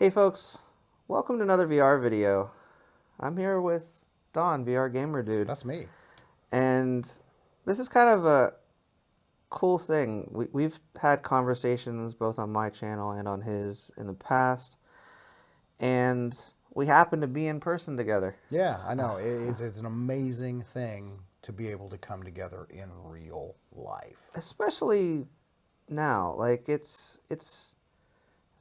Hey folks, welcome to another VR video. I'm here with Don, VR Gamer Dude, That's me. and this is kind of a cool thing. We've had conversations both on my channel and on his in the past, and we happen to be in person together. Yeah, I know. It's an amazing thing to be able to come together in real life. Especially now.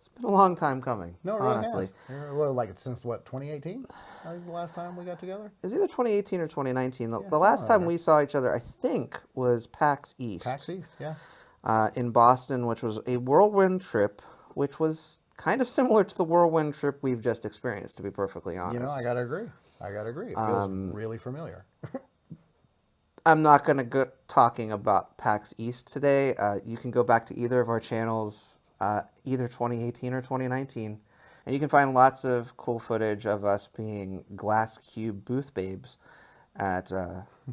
It's been a long time coming, No, it really honestly. has. Well, like since what, 2018? I think the last time we got together. It was either 2018 or 2019. The, Yeah, the somewhere last around time there. we saw each other, I think, was PAX PAX East. East. Yeah. In Boston, which was a whirlwind trip, which was kind of similar to the whirlwind trip we've just experienced, to be perfectly I honest. gotta agree. I gotta agree. It feels Um, really familiar. I'm not going to go talking about PAX East today. You can go back to either of our channels, either 2018 or 2019, and you can find lots of cool footage of us being glass cube booth babes at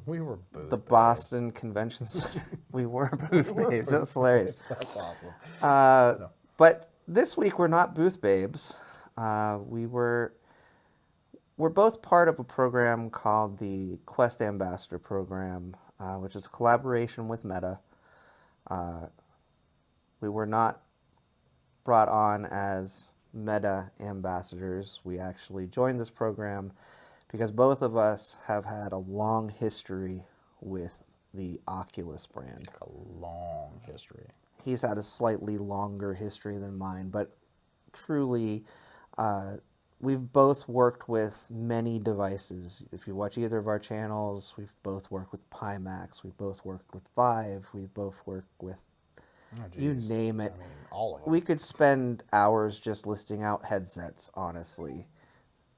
We were the booth babes. Boston Convention Center. We were We booth were babes. That booth was hilarious. babes. That's awesome. Uh, So, but this week we're not booth babes. We're both part of a program called the Quest Ambassador Program, which is a collaboration with Meta. Uh, we were not brought on as Meta ambassadors. We actually joined this program because both of us have had a long history with the Oculus brand. like a long history. He's had a slightly longer history than mine, but truly, uh, we've both worked with many devices. If you watch either of our channels, we've both worked with Pimax, we've both worked with Vive, we've both worked with, Oh, you geez. name I it. mean, all of them. We could spend hours just listing out headsets, honestly.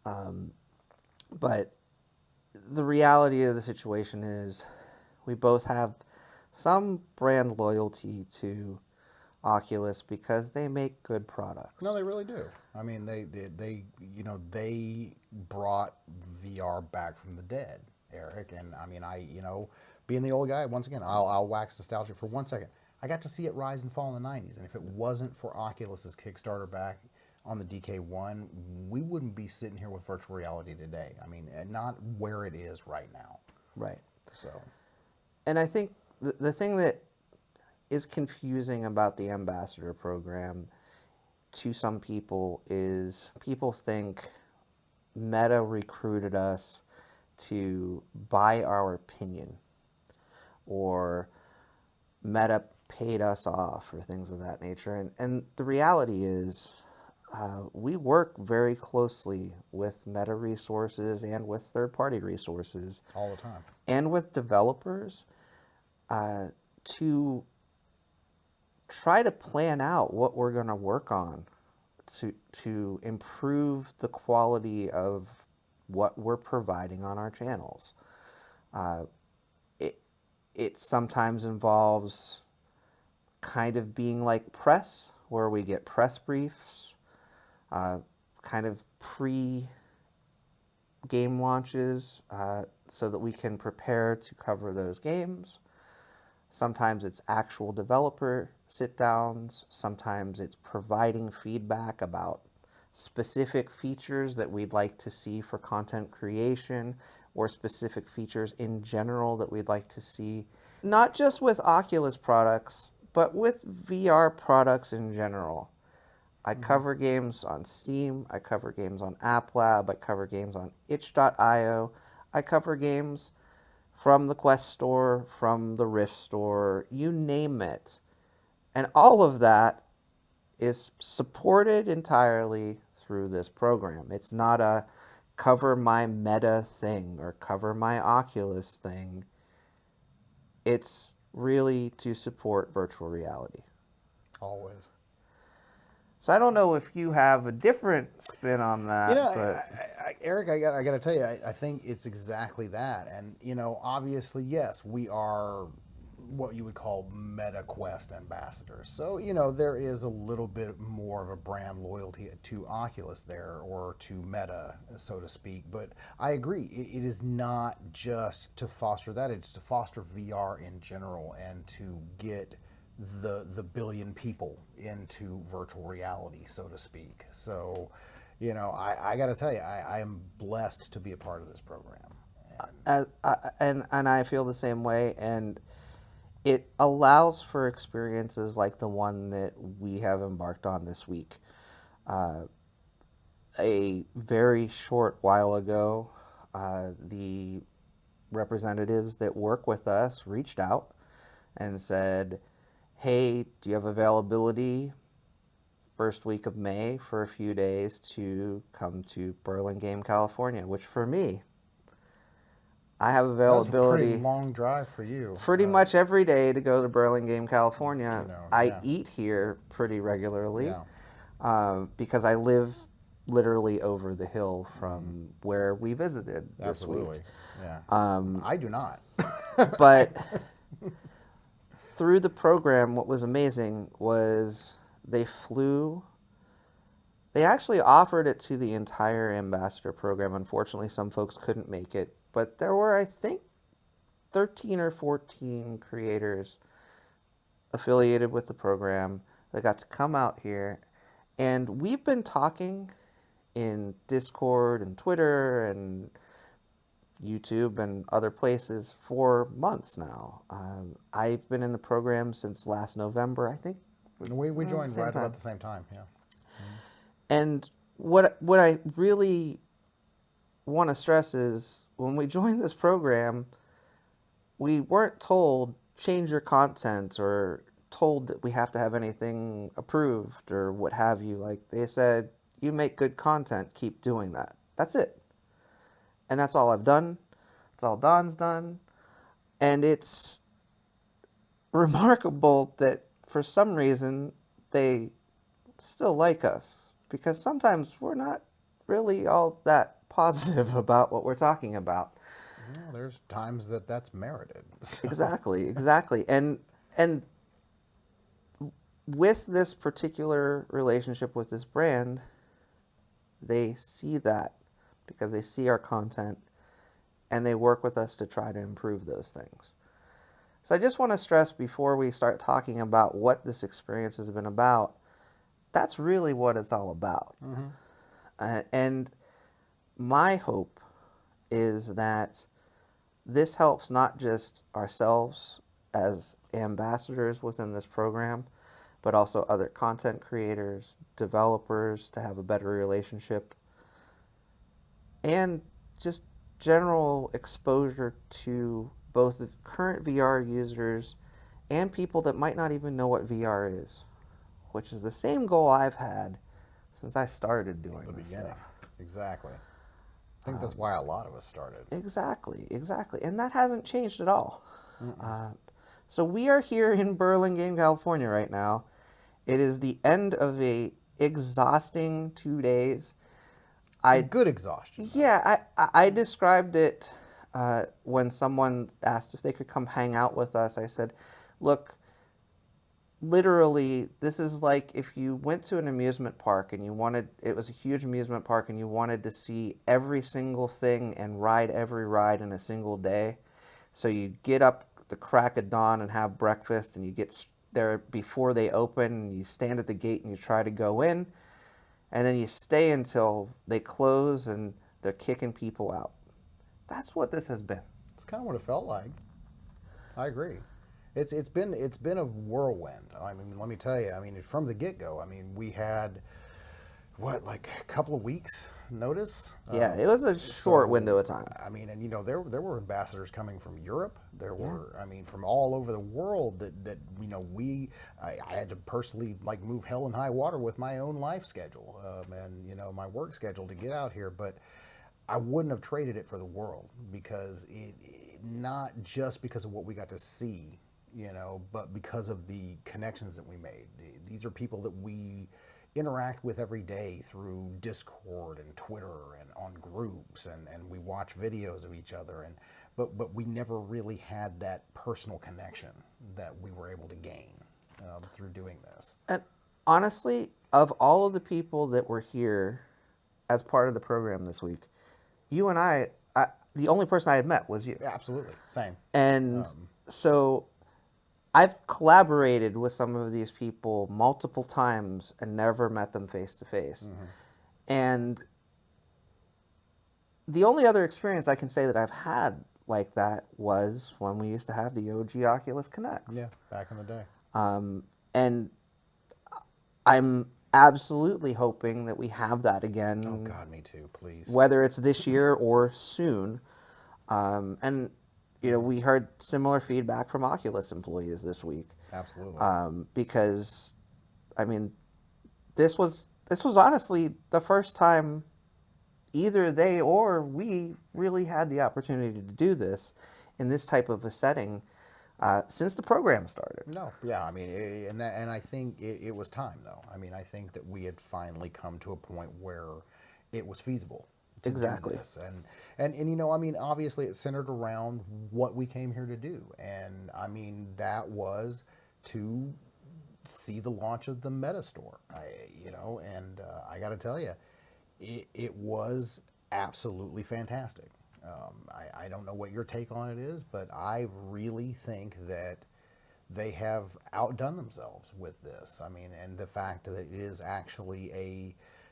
Um, but the reality of the situation is we both have some brand loyalty to Oculus because they make good No, products. they really do. I mean, they brought VR back from the dead, Eric. And I mean, being the old guy, once again, I'll wax nostalgic for 1 second. I got to see it rise and fall in the 90s. And if it wasn't for Oculus's Kickstarter back on the DK1, we wouldn't be sitting here with virtual reality today. I mean, not where it is right now. Right. So, And I think the thing that is confusing about the ambassador program to some people is people think Meta recruited us to buy our opinion or Meta paid us off or things of that nature. And the reality is, we work very closely with Meta resources and with third party resources all the time. and with developers to try to plan out what we're going to work on to improve the quality of what we're providing on our channels. Uh, it it sometimes involves kind of being like press, where we get press briefs, uh, kind of pre game launches, so that we can prepare to cover those games. Sometimes it's actual developer sit downs. Sometimes it's providing feedback about specific features that we'd like to see for content creation or specific features in general that we'd like to see. Not just with Oculus products, but with VR products in general. I Mm-hmm. cover games on Steam, I cover games on App Lab, I cover games on itch.io, I cover games from the Quest store, from the Rift store, you name it. And all of that is supported entirely through this program. It's not a cover my Meta thing or cover my Oculus thing. It's really to support virtual reality. Always. So I don't know if you have a different spin on that, but Eric, I got to tell you, I think it's exactly that. And, obviously, yes, we are what you would call Meta Quest ambassadors. So, there is a little bit more of a brand loyalty to Oculus there or to Meta, so to speak. But I agree, it is not just to foster that, it's to foster VR in general and to get the billion people into virtual reality, so to speak. So, I got to tell you, I am blessed to be a part of this program. And And I feel the same way, and it allows for experiences like the one that we have embarked on this week. Uh, a very short while ago, the representatives that work with us reached out and said, "Hey, do you have availability first week of May for a few days to come to Burlingame, California?" Which for me, I have that was a pretty availability long drive for you. pretty much every day to go to Burlingame, California. I Yeah, eat here pretty regularly yeah, because I live literally over the hill from where we visited this week. absolutely. Yeah. Um, I do not. but through the program, what was amazing was they flew. They actually offered it to the entire ambassador program. Unfortunately, some folks couldn't make it, but there were, I think, 13 or 14 creators affiliated with the program that got to come out here. And we've been talking in Discord and Twitter and YouTube and other places for months now. I've been in the program since last November, I think, We around the joined same right about time. the same time. Yeah. And what I really want to stress is when we joined this program, we weren't told change your content or told that we have to have anything approved or what have you. Like they said, you make good content, keep doing that. That's it. And that's all I've done. That's all Don's done. And it's remarkable that for some reason they still like us because sometimes we're not really all that positive about what we're talking about. Well, there's times that that's merited. So, Exactly, exactly. And with this particular relationship with this brand, they see that because they see our content and they work with us to try to improve those things. So I just want to stress before we start talking about what this experience has been about, that's really what it's all about. mhm. And my hope is that this helps not just ourselves as ambassadors within this program, but also other content creators, developers to have a better relationship, and just general exposure to both the current VR users and people that might not even know what VR is, which is the same goal I've had since I started doing The this beginning. stuff. Exactly. I think that's why a lot of us started. Exactly, exactly. And that hasn't changed at all. Mm-mm. Uh, so we are here in Burlingame, California right now. It is the end of a exhausting 2 days. Some I good exhaustion, though. Yeah, I described it when someone asked if they could come hang out with us. I said, look, literally, this is like if you went to an amusement park and you wanted, it was a huge amusement park and you wanted to see every single thing and ride every ride in a single day. So you get up at the crack of dawn and have breakfast and you get there before they open and you stand at the gate and you try to go in and then you stay until they close and they're kicking people out. That's what this has been. It's kind of what it felt like. I agree. It's been a whirlwind. I mean, let me tell you. I mean, from the get go. I mean, we had what, like a couple of weeks notice. Yeah, it was a short window So of time. I mean, and there were ambassadors coming from Europe. There Yeah. were, I mean, from all over the world that I had to personally like move hell and high water with my own life schedule, and my work schedule to get out here, but. I wouldn't have traded it for the world because not just because of what we got to see, but because of the connections that we made. These are people that we interact with every day through Discord and Twitter and on groups, and we watch videos of each other, but we never really had that personal connection that we were able to gain through doing this. And honestly, of all of the people that were here as part of the program this week, you and I the only person I had met was you. Yeah, absolutely, same. And Um, so I've collaborated with some of these people multiple times and never met them face to face. Mm-hmm. And the only other experience I can say that I've had like that was when we used to have the OG Oculus Connects. Yeah, back in the day. And I'm absolutely hoping that we have that Oh again, God, me too. Please. whether it's this year or soon. And we heard similar feedback from Oculus employees this week, Absolutely. because I mean, this was honestly the first time either they or we really had the opportunity to do this in this type of a setting since the program started. No, yeah, I mean, and I think it was time though. I mean, I think that we had finally come to a point where it was feasible to do Exactly. this, and I mean, obviously, it centered around what we came here to do, and I mean, that was to see the launch of the Meta Store. And I got to tell you, it was absolutely fantastic. I don't know what your take on it is, but I really think that they have outdone themselves with this. I mean, and the fact that it is actually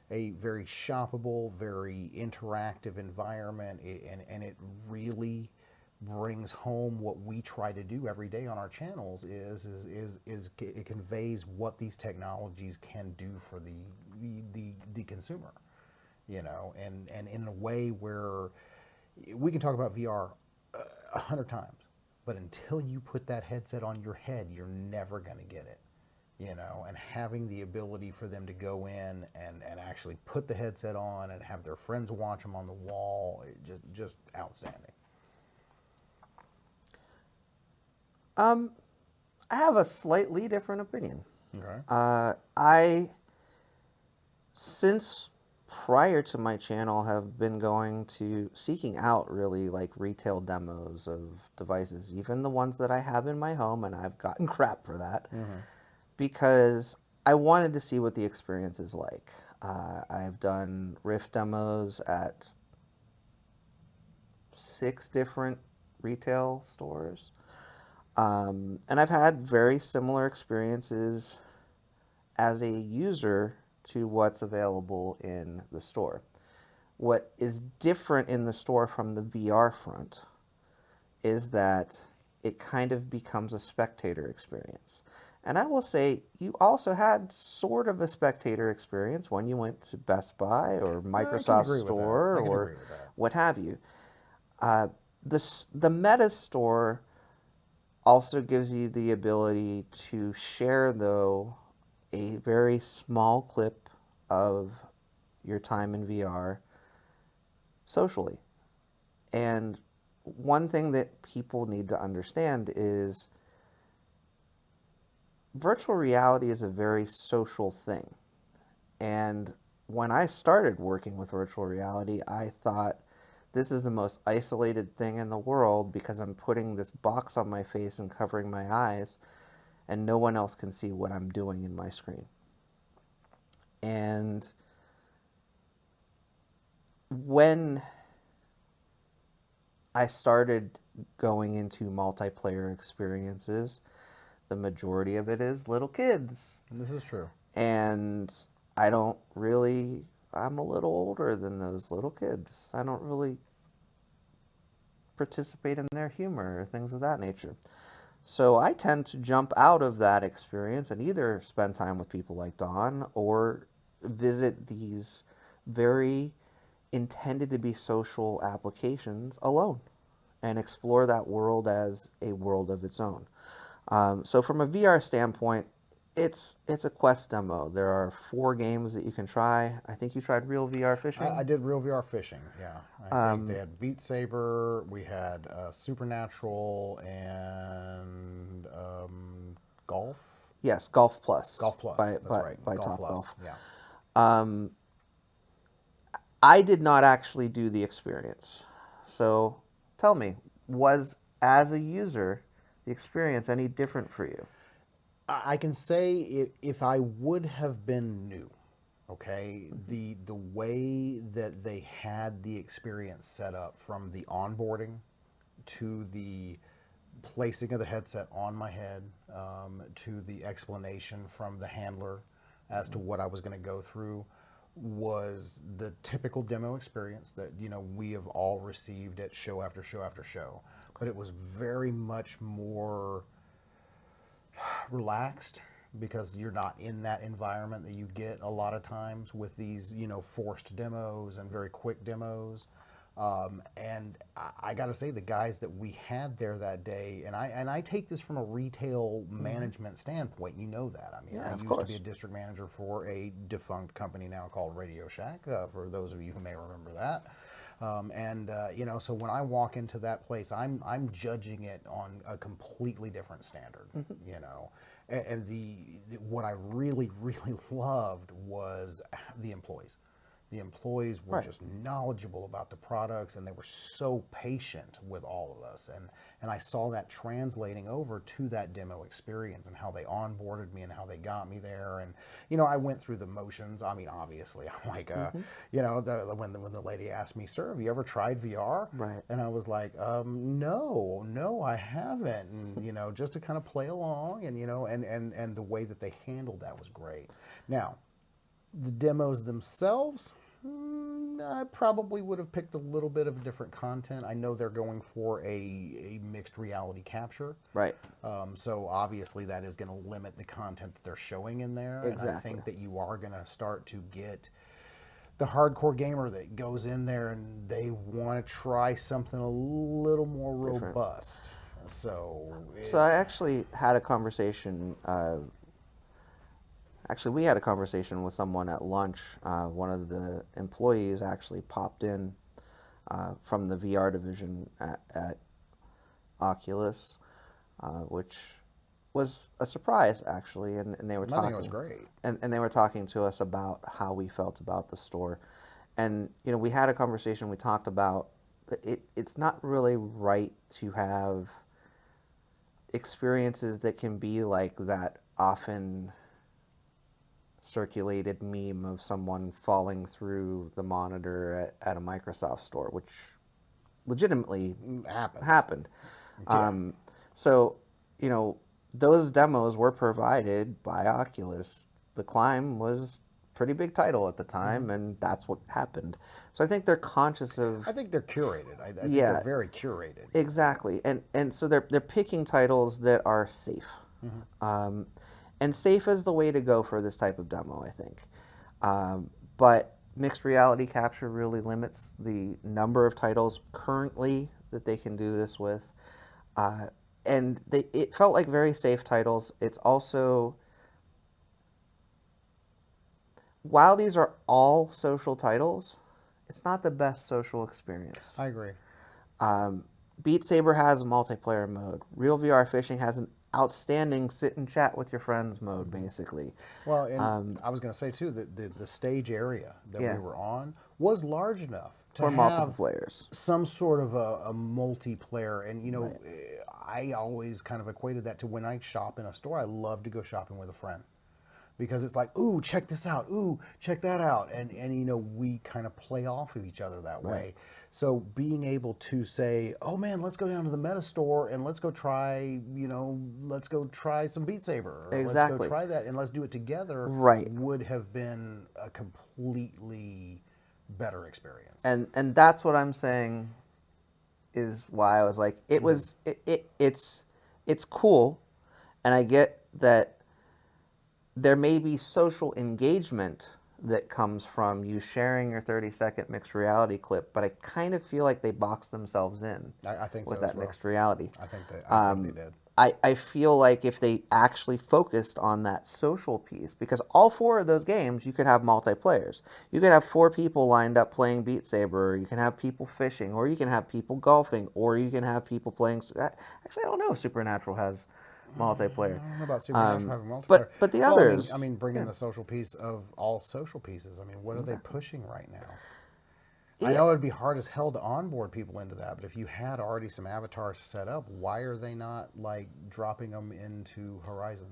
a very shoppable, very interactive environment, and it really brings home what we try to do every day on our channels is it conveys what these technologies can do for the consumer, and in a way where we can talk about VR 100 times, but until you put that headset on your head, you're never going to get it. And having the ability for them to go in and actually put the headset on and have their friends watch them on the wall, just outstanding. Um, I have a slightly different opinion. Okay. I, since prior to my channel, have been seeking out really like retail demos of devices, even the ones that I have in my home, and I've gotten crap for that Mm-hmm. because I wanted to see what the experience is like. I've done Rift demos at 6 different retail stores. And I've had very similar experiences as a user to what's available in the store. What is different in the store from the VR front is that it kind of becomes a spectator experience. And I will say, you also had sort of a spectator experience when you went to Best Buy or I can Microsoft agree with that. Store I can or agree with that. what have you. Uh, the Meta Store also gives you the ability to share, though, a very small clip of your time in VR socially. And one thing that people need to understand is virtual reality is a very social thing. And when I started working with virtual reality, I thought this is the most isolated thing in the world because I'm putting this box on my face and covering my eyes, and no one else can see what I'm doing in my screen. And when I started going into multiplayer experiences, the majority of it is little kids. This is true. And I don't really, I'm a little older than those little kids. I don't really participate in their humor or things of that nature. So I tend to jump out of that experience and either spend time with people like Don or visit these very intended to be social applications alone and explore that world as a world of its own. So from a VR standpoint, it's a Quest demo. There are 4 games that you can try. I think you tried Real VR I Fishing. did real VR fishing. Yeah, I think they Um, had Beat Saber. We had Supernatural and Golf. yes, Golf Plus Golf Plus. by That's by right. by Golf Top Plus. Golf. Yeah. Um, I did not actually do the experience. So tell me, was as a user the experience any different for you? I can say if I would have been new, okay, Mm-hmm. the way that they had the experience set up from the onboarding to the placing of the headset on my head, to the explanation from the handler as to what I was going to go through, was the typical demo experience that we have all received at show after show after show. But it was very much more relaxed because you're not in that environment that you get a lot of times with these forced demos and very quick demos. And I got to say, the guys that we had there that day, and I take this from a retail management standpoint. You know that. I mean, Yeah, I of used to be a course. district manager for a defunct company now called Radio Shack. For those of you who may remember that. So when I walk into that place, I'm judging it on a completely different standard. You know, and what I really really loved was the employees. The employees were Right. just knowledgeable about the products, and they were so patient with all of us. And I saw that translating over to that demo experience and how they onboarded me and how they got me there. And I went through the motions. I mean, obviously, I'm like, Hmm. when the lady asked me, "Sir, have you ever tried VR?" Right. And I was like, "No, no, I haven't." And just to kind of play along, and and the way that they handled that was great. Now, the demos themselves, I probably would have picked a little bit of different content. I know they're going for a mixed reality capture. Right. So obviously that is going to limit the content that they're showing in there. And I Exactly. think that you are going to start to get the hardcore gamer that goes in there and they want to try something a little more Different. robust. So, So I actually had a conversation. Actually, we had a conversation with someone at lunch. One of the employees actually popped in from the VR division at Oculus, which was a surprise actually. And they were I think it was talking, great. and they were talking to us about how we felt about the store, and we had a conversation. We talked about that it's not really right to have experiences that can be like that often circulated meme of someone falling through the monitor at a Microsoft store, which legitimately Happens. happened. Yeah. Um, so, you know, those demos were provided by Oculus. The Climb was a pretty big title at the Mm-hmm. time, and that's what happened. So I think they're conscious I of, think they're curated. I think they're yeah, very curated. exactly, and so they're picking titles that are safe. Mm-hmm. Um, and safe is the way to go for this type of demo, I think. But mixed reality capture really limits the number of titles currently that they can do this with. Uh, and it felt like very safe titles. It's also, while these are all social titles, it's not the best social experience. I agree. Um, Beat Saber has a multiplayer mode. Real VR Fishing has an outstanding sit and chat with your friends mode, Mm-hmm. basically. Well, and Um, I was going to say too that the stage area that we yeah, were on was large enough to for multiple have players. some sort of a multiplayer. And Right. I always kind of equated that to when I shop in a store. I love to go shopping with a friend because it's like, ooh, check this out, ooh, check that out, and we kind of play off of each other that Right. way. So being able to say, oh man, let's go down to the Meta store and let's go try some Beat Saber, or let's go Exactly. try that and let's do it together, Right. would have been a completely better experience. And that's what I'm saying is why I was like it Mm-hmm. was it's cool, and I get that there may be social engagement that comes from you sharing your 30-second mixed reality clip, but I kind of feel like they boxed themselves in I think with so as that well. mixed reality. I think they did. I feel like if they actually focused on that social piece, because all four of those games you could have multiplayers. You could have four people lined up playing Beat Saber, or you can have people fishing, or you can have people golfing, or you can have people playing. Actually, I don't know if Supernatural has multiplayer. I don't know about Supernatural having multiplayer. But the Well, I others, mean, bringing yeah, the social piece of all social pieces. I mean, what are they exactly. pushing right now? I Yeah, know it'd be hard as hell to onboard people into that, but if you had already some avatars set up, why are they not like dropping them into Horizon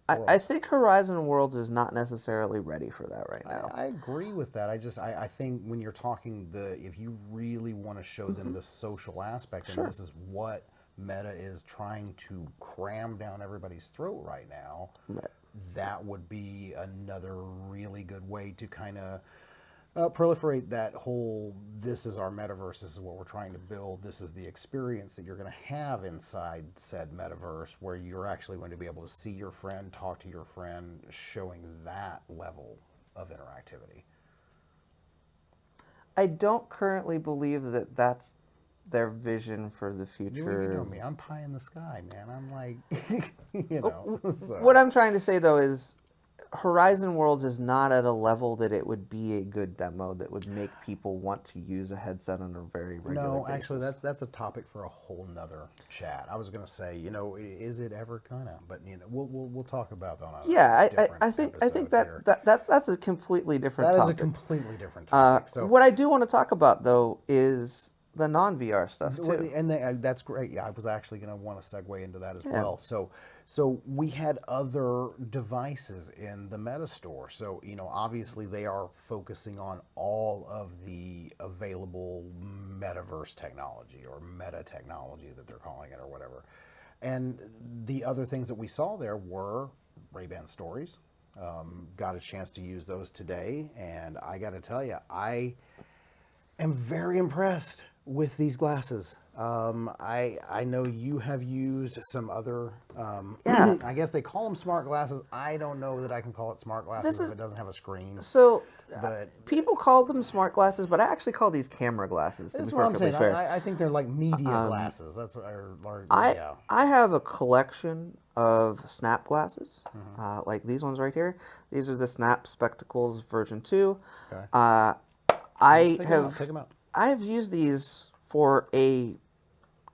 I Worlds? think Horizon Worlds is not necessarily ready for that right now. I agree with that. I think when you're talking if you really want to show them Hmm. the social aspect, and Sure. this is what Meta is trying to cram down everybody's throat right now, Right. that would be another really good way to kind of proliferate that whole, this is our metaverse, this is what we're trying to build, this is the experience that you're going to have inside said metaverse, where you're actually going to be able to see your friend, talk to your friend, showing that level of interactivity. I don't currently believe that that's their vision for the You know future. me, I'm pie in the sky, man. I'm like, you know, What so. I'm trying to say though is Horizon Worlds is not at a level that it would be a good demo that would make people want to use a headset on a very regular No, actually, basis. that's a topic for a whole nother chat. I was gonna say, is it ever gonna? But we'll talk about that on Yeah, a different I think episode that, here. that's a completely different That is a topic. completely different topic. So, What I do want to talk about though is the non VR stuff too. and that's great. Yeah, I was actually going to want to segue into that as Yeah, well. So we had other devices in the Meta Store. So obviously they are focusing on all of the available metaverse technology or meta technology that they're calling it or whatever. And the other things that we saw there were Ray-Ban Stories. Got a chance to use those today, and I got to tell you, I am very impressed with these glasses. I know you have used some other, yeah. I guess they call them smart glasses. I don't know that I can call it smart This glasses if is it doesn't have a screen. so. But People call them smart glasses, but I actually call these camera glasses. To this be is what I'm perfectly saying. fair, I think they're like media glasses. That's what, or I yeah. I have a collection of Snap glasses, like these ones right here. These are the Snap Spectacles version 2. Okay. Uh, Well, I take them out. have Take them out. I have used these for a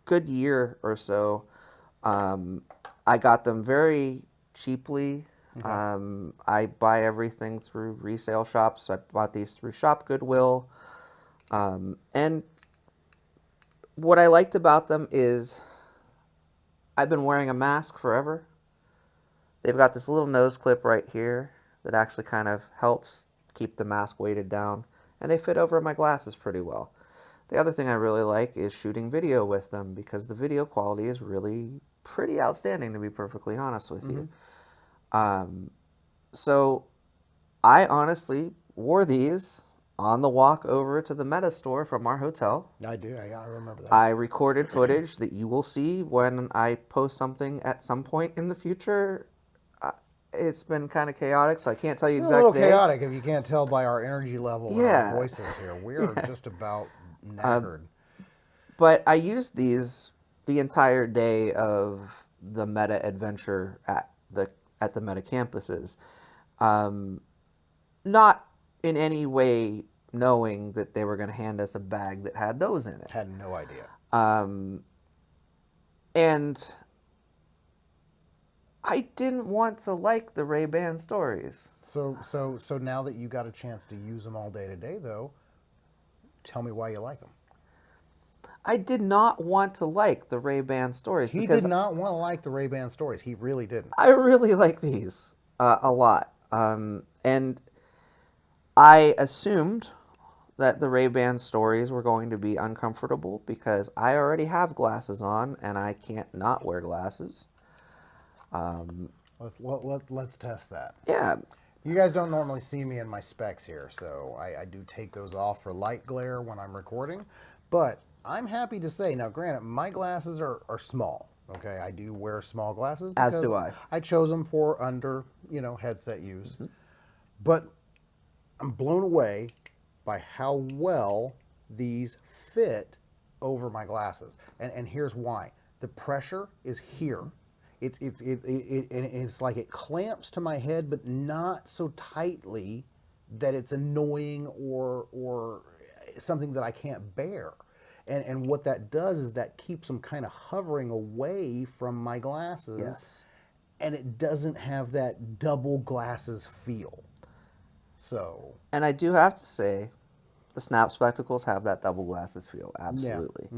good year or so. Um, I got them very cheaply. Okay. I buy everything through resale shops. I bought these through Shop Goodwill. And what I liked about them is I've been wearing a mask forever. They've got this little nose clip right here that actually kind of helps keep the mask weighted down, and they fit over my glasses pretty well. The other thing I really like is shooting video with them because the video quality is really pretty outstanding, to be perfectly honest with you. Um, so I honestly wore these on the walk over to the Meta store from our hotel. I do. I remember that. I recorded footage that you will see when I post something at some point in the future. Uh, It's been kind of chaotic, so I can't tell you We're a little exact day. chaotic if you can't tell by our energy level and our Yeah, voices here. We are yeah. just about Uh, knackered. but I used these the entire day of the Meta adventure at the Meta campuses. Um, Not in any way knowing that they were going to hand us a bag that had those in it. Had no idea. Um, and I didn't want to like the Ray-Ban stories. So now that you got a chance to use them all day today, though, tell me why you like them. I did not want to like the Ray-Ban stories He did because not want to like the Ray-Ban stories. He really didn't. I really like these a lot. And I assumed that the Ray-Ban stories were going to be uncomfortable because I already have glasses on and I can't not wear glasses. Let's test that. Yeah, You guys don't normally see me in my specs here, so I do take those off for light glare when I'm recording. But I'm happy to say, now granted, my glasses are small. Okay, I do wear small glasses as because do I. I chose them for under, headset use. But I'm blown away by how well these fit over my glasses. And here's why. The pressure is here. It's like it clamps to my head, but not so tightly that it's annoying or something that I can't bear. And what that does is that keeps them kind of hovering away from my glasses. Yes. And it doesn't have that double glasses feel. So, And I do have to say, the Snap Spectacles have that double glasses feel. yeah. Absolutely.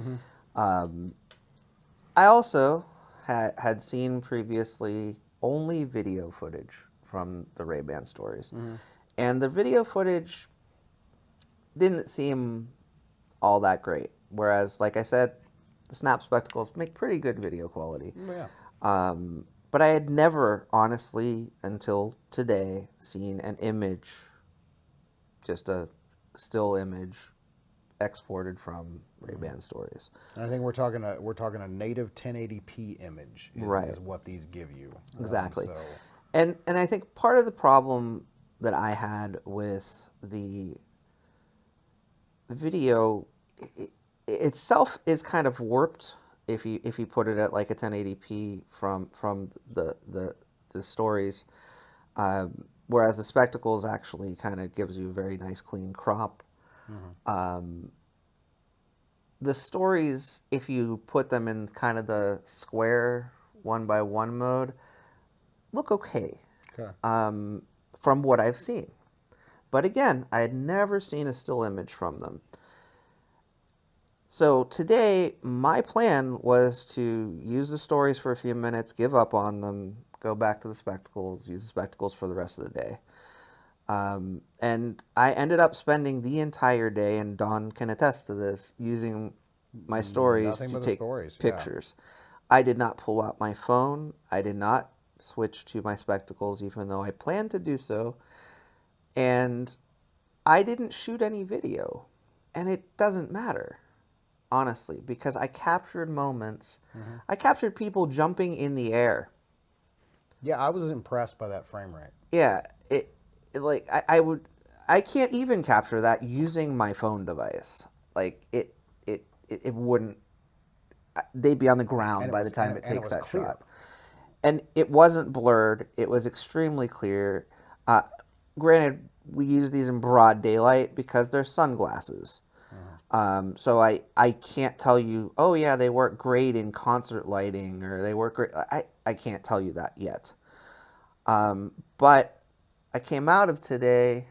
I also had seen previously only video footage from the Ray-Ban stories. And the video footage didn't seem all that great. Whereas, like I said, The Snap spectacles make pretty good video quality. Yeah. But I had never, honestly, until today, seen an image, just a still image, exported from Ray-Ban stories. And I think we're talking a native 1080p image Right. is what these give you. Exactly. So And I think part of the problem that I had with the video itself is kind of warped if you put it at like a 1080p from the stories, whereas the spectacles actually kind of gives you a very nice clean crop. Um, the stories, if you put them in kind of the square 1x1 mode, look okay, okay. um, from what I've seen. But again, I had never seen a still image from them. So today, my plan was to use the stories for a few minutes, give up on them, go back to the spectacles, use the spectacles for the rest of the day. And I ended up spending the entire day, and Don can attest to this, using my stories Nothing to but the take stories. Yeah. pictures. I did not pull out my phone. I did not switch to my spectacles, even though I planned to do so. And I didn't shoot any video. And it doesn't matter, honestly, because I captured moments. I captured people jumping in the air. Yeah, I was impressed by that frame rate. Yeah, like I can't even capture that using my phone device. Like it wouldn't. They'd be on the ground And by the time it and it takes was that clear. shot. And it wasn't blurred. It was extremely clear. Uh, Granted, we use these in broad daylight because they're sunglasses. So I can't tell you, oh yeah, they work great in concert lighting or they work great. I can't tell you that yet. But I came out of today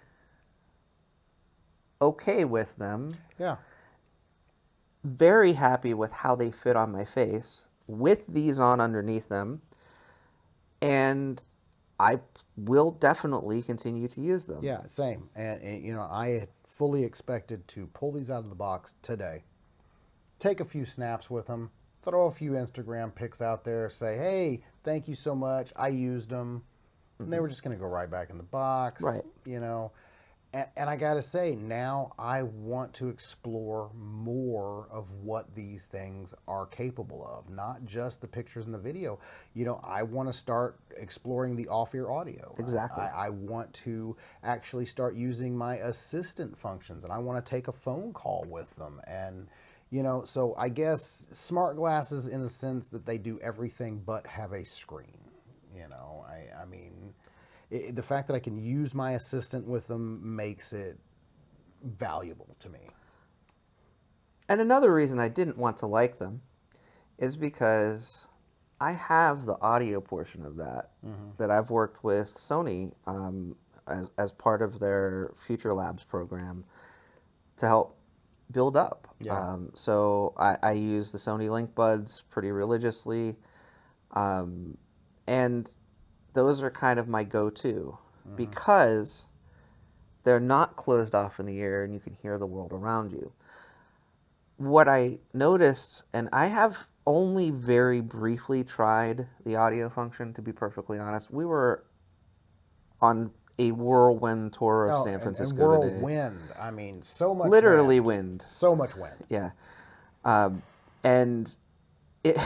okay with them, Yeah. very happy with how they fit on my face with these on underneath them, and I will definitely continue to use them. Yeah, same. You know, I had fully expected to pull these out of the box today, take a few snaps with them, throw a few Instagram pics out there, say, hey, thank you so much. I used them. And they were just going to go right back in the box, Right. you know. And I got to say, now I want to explore more of what these things are capable of, not just the pictures and the video. You know, I want to start exploring the off ear audio. Exactly. I want to actually start using my assistant functions, and I want to take a phone call with them. And, you know, so I guess smart glasses in the sense that they do everything but have a screen. You know, I mean, the fact that I can use my assistant with them makes it valuable to me. And another reason I didn't want to like them is because I have the audio portion of that I've worked with Sony, as part of their Future Labs program to help build up. Yeah. So I use the Sony Link Buds pretty religiously, and those are kind of my go-to because they're not closed off in the air and you can hear the world around you. What I noticed, and I have only very briefly tried the audio function, to be perfectly honest. We were on a whirlwind tour of Oh, San and Francisco today. whirlwind. I mean, so much Literally wind. wind. So much wind. Yeah. And it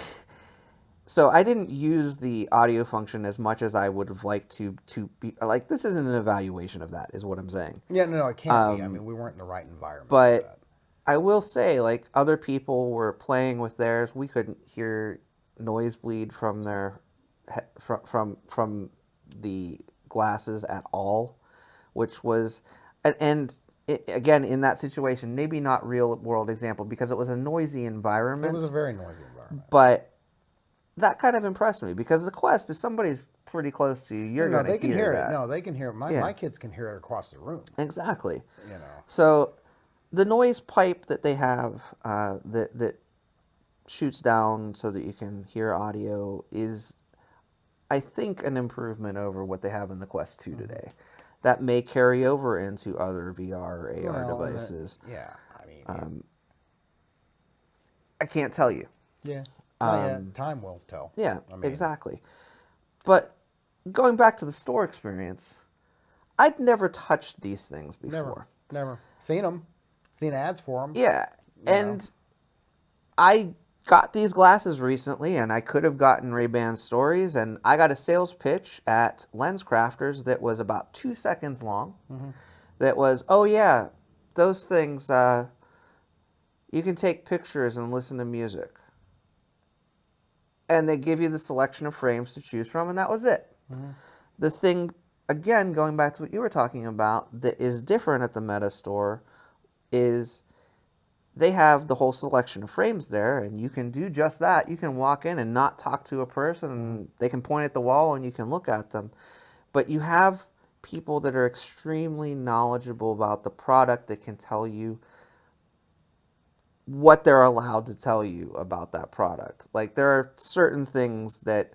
so I didn't use the audio function as much as I would have liked to be like, this isn't an evaluation of that, is what I'm saying. Yeah, no, it can't be. I mean, we weren't in the right environment for But that. I will say, like, other people were playing with theirs. We couldn't hear noise bleed from their from the glasses at all, which was and it, again, in that situation, maybe not real world example because it was a noisy It was a environment, very noisy environment. but that kind of impressed me because the Quest, if somebody's pretty close to you, No, you're no, gonna they can hear hear it. that. No, they can hear it. Yeah, My kids can hear it across the room. exactly. You know. So the noise pipe that they have, that shoots down so that you can hear audio, is, I think, an improvement over what they have in the Quest 2 today. That may carry over into other VR or AR Well, devices. yeah. I mean, I can't tell you. Yeah. Not yet. Time will tell. Yeah, I mean, exactly. But going back to the store experience, I'd never touched these things never, before. never seen them, seen ads for them. Yeah, You know. and I got these glasses recently, and I could have gotten Ray-Ban stories, and I got a sales pitch at Lens Crafters that was about 2 seconds long. Mm-hmm. That was, oh yeah, those things, you can take pictures and listen to music. And they give you the selection of frames to choose from, and that was it. Mm-hmm. The thing, again, going back to what you were talking about, that is different at the Meta store is they have the whole selection of frames there, and you can do just that. You can walk in and not talk to a person, Mm-hmm. and they can point at the wall and you can look at them. But you have people that are extremely knowledgeable about the product that can tell you what they're allowed to tell you about that product. Like, there are certain things that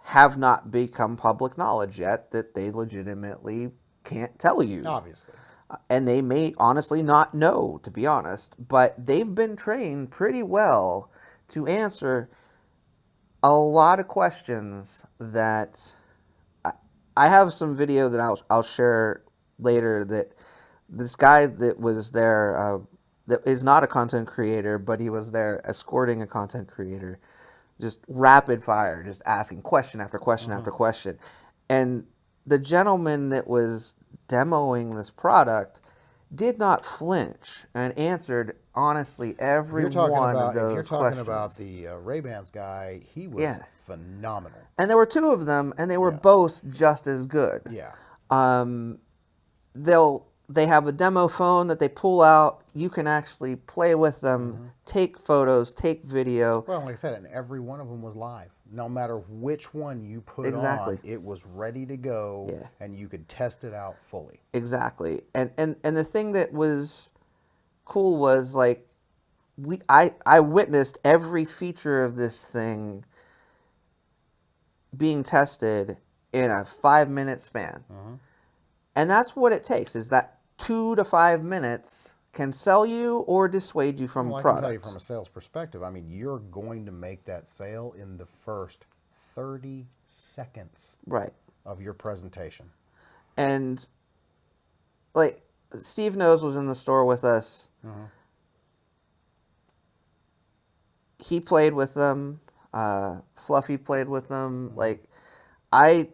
have not become public knowledge yet that they legitimately can't tell you. Obviously. And they may honestly not know, to be honest, but they've been trained pretty well to answer a lot of questions that I have some video that I'll share later that this guy that was there that is not a content creator, but he was there escorting a content creator, just rapid fire, just asking question after question Mm-hmm. after question. And the gentleman that was demoing this product did not flinch and answered honestly every one of If you're those talking about questions. the Ray-Bans guy, he was Yeah. phenomenal. And there were two of them, and they were Yeah. both just as good. Yeah. Um, they have a demo phone that they pull out. You can actually play with them, Mm-hmm. take photos, take video. Well, like I said, and every one of them was live. No matter which one you put Exactly. on, it was ready to go, Yeah. and you could test it out fully. Exactly. And the thing that was cool was like I witnessed every feature of this thing being tested in a 5 minute span. Mm-hmm. And that's what it takes is that 2 to 5 minutes can sell you or dissuade you from Well, I can tell you from products. a sales perspective, I mean, you're going to make that sale in the first 30 seconds Right. of your presentation. And like Steve Knows was in the store with us. Mm-hmm. He played with them. Fluffy played with them. Mm-hmm. Like I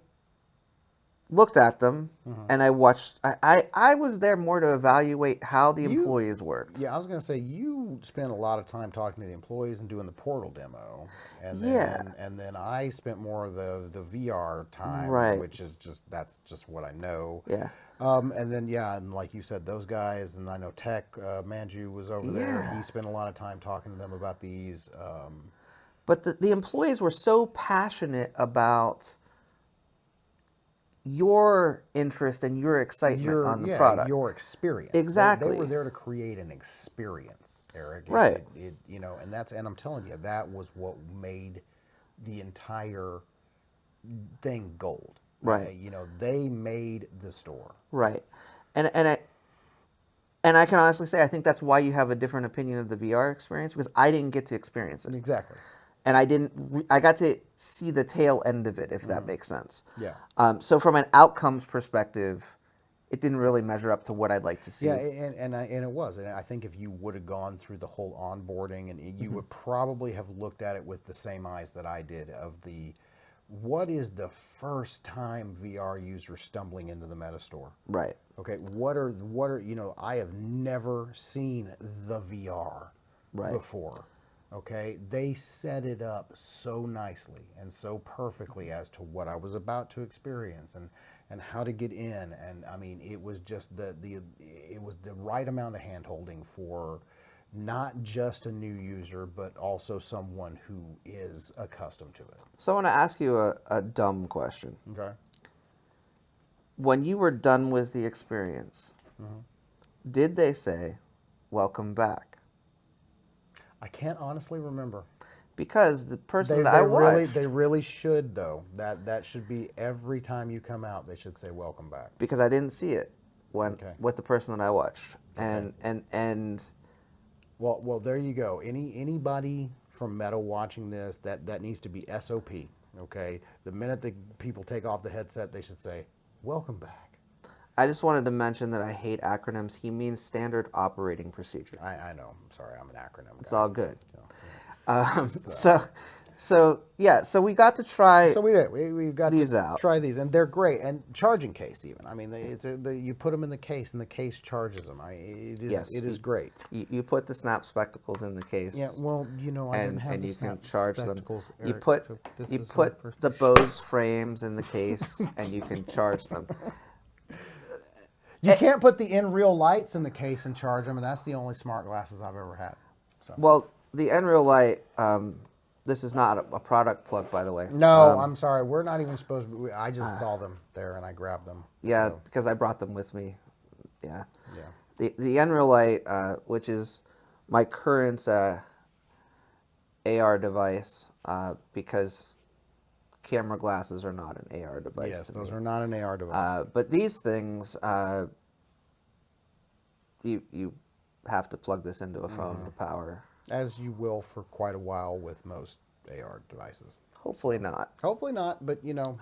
looked at them Mm-hmm. and I watched. I was there more to evaluate how the You, employees worked. yeah, I was going to say you spent a lot of time talking to the employees and doing the portal demo, and Yeah. then I spent more of the VR time, Right. which is just that's just what I know. Yeah. And then yeah, and like you said, those guys, and I know Tech Manju was over there. He Yeah. spent a lot of time talking to them about these. But the employees were so passionate about your interest and your excitement on the product. Your experience. They were Exactly. there to create an experience, Eric. Right. And that's, and I'm telling you, that was what made the entire thing gold. Right. They made the store. Right. And and I and I can honestly say I think that's why you have a different opinion of the VR experience because I didn't get to experience it. Exactly. And I got to see the tail end of it, if that makes sense. Yeah. So from an outcomes perspective, it didn't really measure up to what I'd like to see. Yeah, and it was, and I think if you would have gone through the whole onboarding, and you would probably have looked at it with the same eyes that I did of the, what is the first time VR user stumbling into the Meta store? Right. Okay, what are I have never seen the VR Right. before. Okay, they set it up so nicely and so perfectly as to what I was about to experience and how to get in, and I mean it was just it was the right amount of hand holding for not just a new user but also someone who is accustomed to it. So I want to ask you a dumb question. Okay. When you were done with the experience, did they say, "Welcome back"? I can't honestly remember. Because the person that I watched, They really should though. That should be every time you come out. They should say welcome back. because I didn't see it when Okay. with the person that I watched, Okay. and Well, there you go. Anybody from Meta watching this, that needs to be SOP. Okay, the minute the people take off the headset, they should say, "Welcome back." I just wanted to mention that I hate acronyms. He means standard operating procedure. I know. I'm sorry. I'm an acronym It's guy. all good. You know, so. So yeah, so we got to try So we did. We got to these out. try these, and they're great. And charging case, even. I mean, you put them in the case, and the case charges them. Yes, It is great. you put the snap spectacles in the Yeah. case, Well, I didn't have and the you can snap charge them. spectacles, You Eric. put So this you is my put first. the Bose frames in the case, and you can charge them. You can't put the in real lights in the case and charge them, and that's the only smart glasses I've ever had. So. Well, the Nreal Light. This is not a product plug, by the way. No, I'm sorry. We're not even supposed to be. I just saw them there and I grabbed them. Yeah, So, because I brought them with me. Yeah. yeah. The Nreal Light, which is my current AR device, because camera glasses are not an AR device. Yes, to those me. are not an AR device. But these things, you have to plug this into a phone to power. As you will for quite a while with most AR devices. Hopefully not. Hopefully not, but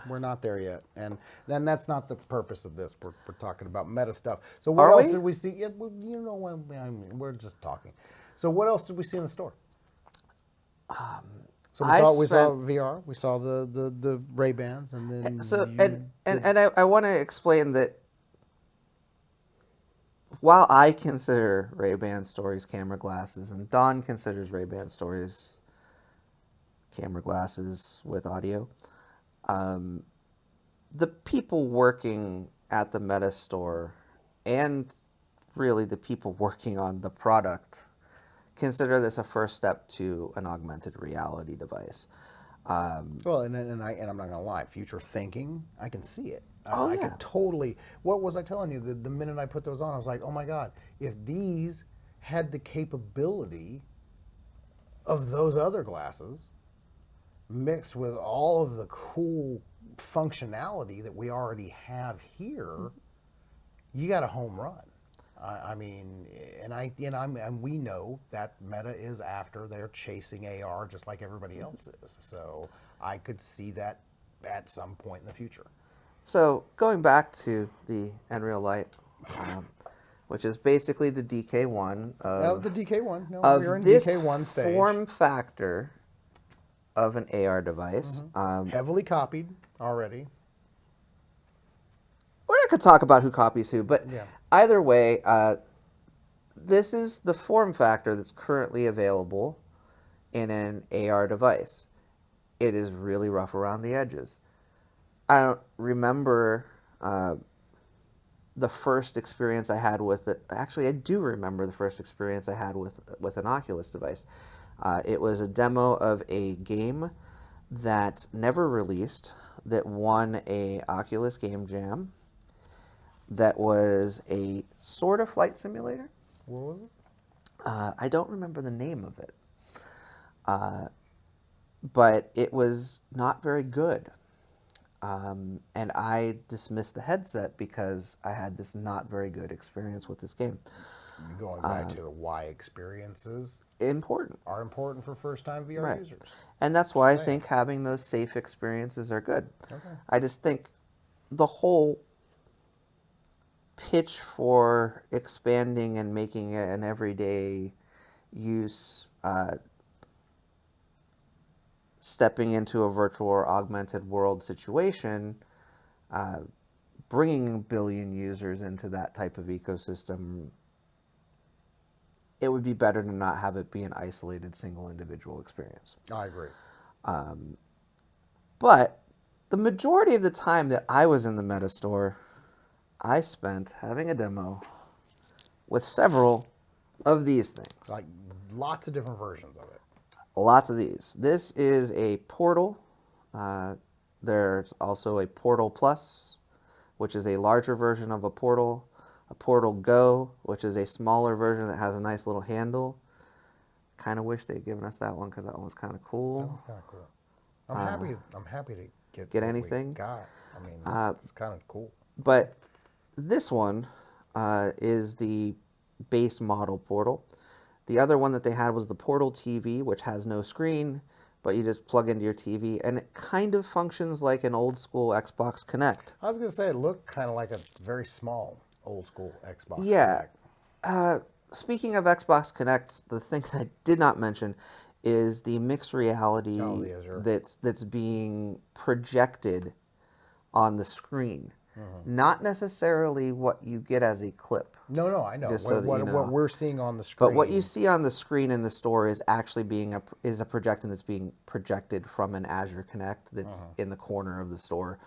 we're not there yet. And then that's not the purpose of this. We're talking about meta stuff. So what Are else we? did we see? Yeah, we're just talking. So what else did we see in the store? So we saw VR, we saw the Ray-Bans, and then I want to explain that while I consider Ray-Ban Stories camera glasses, and Don considers Ray-Ban Stories camera glasses with audio, the people working at the Meta store and really the people working on the product consider this a first step to an augmented reality device. Well, and I'm not gonna lie, future thinking, I can see it. Oh, I yeah. could totally. What was I telling you? The minute I put those on, I was like, oh my god, if these had the capability of those other glasses, mixed with all of the cool functionality that we already have here, you got a home run. I mean, and we know that Meta is after, they're chasing AR just like everybody else is. So I could see that at some point in the future. So going back to the Nreal Light, which is basically the DK1 of The DK1, we're in this DK1 stage. form factor of an AR device. Heavily copied already. We're not going to talk about who copies who, but Yeah. either way, this is the form factor that's currently available in an AR device. It is really rough around the edges. I don't remember the first experience I had with it. Actually, I do remember the first experience I had with an Oculus device. It was a demo of a game that never released, that won a Oculus Game Jam, that was a sort of flight simulator. What was it? I don't remember the name of it, but it was not very good. And I dismissed the headset because I had this not very good experience with this game. Going back to why experiences Important. are important for first-time VR Right. users. And that's why I saying. think having those safe experiences are good. Okay. I just think the whole pitch for expanding and making it an everyday use, stepping into a virtual or augmented world situation, bringing a billion users into that type of ecosystem, it would be better to not have it be an isolated single individual experience. I agree. But the majority of the time that I was in the Meta store, I spent having a demo with several of these things. Like lots of different versions of it. Lots of these. This is a Portal. There's also a Portal Plus, which is a larger version of a Portal Go, which is a smaller version that has a nice little handle. Kind of wish they'd given us that one because that one was kind of cool. That was kind of cool. I'm happy to get Get what anything? we got. I mean, it's kind of cool. But this one is the base model Portal, The other one that they had was the Portal TV, which has no screen, but you just plug into your TV, and it kind of functions like an old school Xbox Connect. I was gonna say it looked kind of like a very small old school Xbox Yeah. Connect. Uh, Speaking of Xbox Connect, the thing that I did not mention is the mixed Oh, reality the Azure. that's being projected on the screen. Hmm. Not necessarily what you get as a clip, No, no, I know just so that you what know. we're seeing on the But what you screen. see on the screen in the store is actually is a projector that's being projected from an Azure Connect that's Uh-huh. in the corner of the store,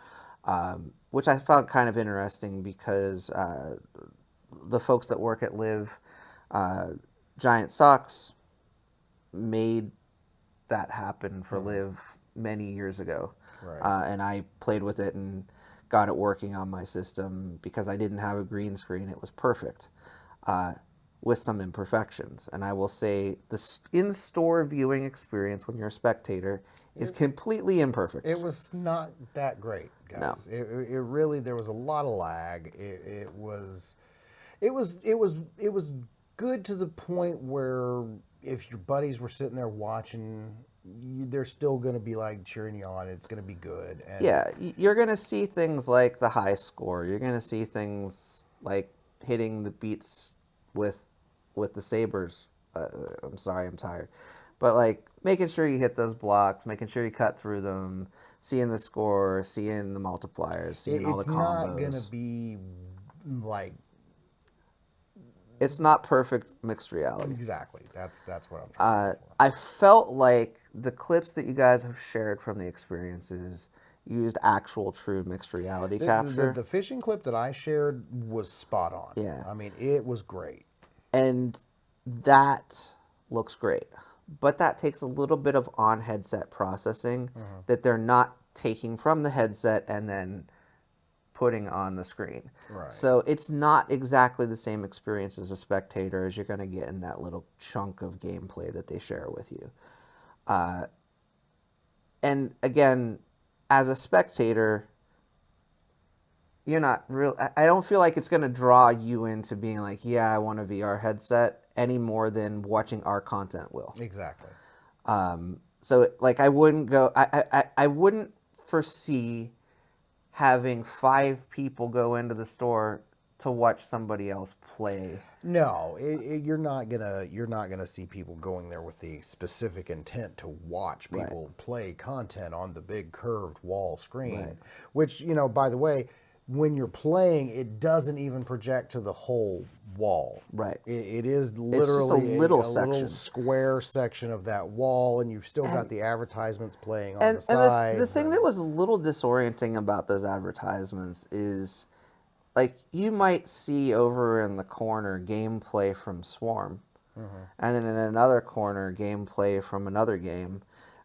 which I found kind of interesting because the folks that work at Live, uh, Giant Socks, made that happen for Uh-huh. Live many years ago, Right. and I played with it and got it working on my system because I didn't have a green screen. It was perfect, uh, with some imperfections. And I will say the in-store viewing experience when you're a spectator is It, completely imperfect. it was not that great, No. guys. It really there was a lot of lag. It was good to the point where if your buddies were sitting there watching, they're still going to be like cheering you on. It's going to be good. And Yeah, you're going to see things like the high score. You're going to see things like hitting the beats with with the sabers. I'm sorry, I'm tired. But like making sure you hit those blocks, making sure you cut through them, seeing the score, seeing the multipliers, seeing all the it's not going to combos. be like It's not perfect mixed reality. exactly. That's what I'm trying to go for. I felt like the clips that you guys have shared from the experiences used actual true mixed reality capture. The fishing clip that I shared was spot on. Yeah. I mean, it was great. And that looks great. But that takes a little bit of on headset processing Uh-huh. that they're not taking from the headset and then putting on the screen. Right. So it's not exactly the same experience as a spectator as you're going to get in that little chunk of gameplay that they share with you. Uh, and again, as a spectator, you're not real. I don't feel like it's going to draw you into being like, yeah, I want a VR headset any more than watching our content will. Exactly. So like I wouldn't go. I wouldn't foresee having 5 people go into the store to watch somebody else play. No, you're not gonna see people going there with the specific intent to watch Right. people play content on the big curved wall screen. Right. Which by the way, when you're playing, it doesn't even project to the whole wall. Right. It is It's just a literally little a little section. square section of that wall, and you've still got And the advertisements playing on the and the sides. thing And that was a little disorienting about those advertisements is like you might see over in the corner gameplay from Swarm, and then in another corner gameplay from another game,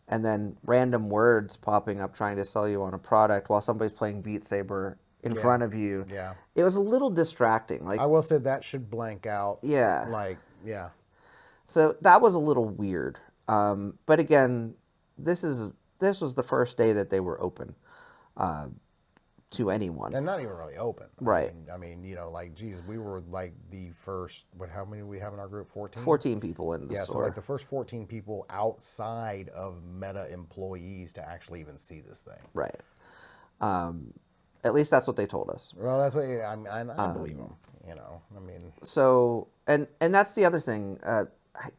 and then random words popping up trying to sell you on a product while somebody's playing Beat Saber in yeah, front of you. yeah. It was a little distracting. Like, I will say that should blank out. yeah. Like, yeah. So that was a little weird. But again, this is this was the first day that they were open uh, to anyone. And not even really open. Right. Like, geez, we were like the first. What? How many do we have in our group? 14. 14 people in the Yeah. So like store. the first 14 people outside of Meta employees to actually even see this thing. Right. Um, at least that's what they told us. Well, that's what I believe them. I mean, So, and that's the other thing.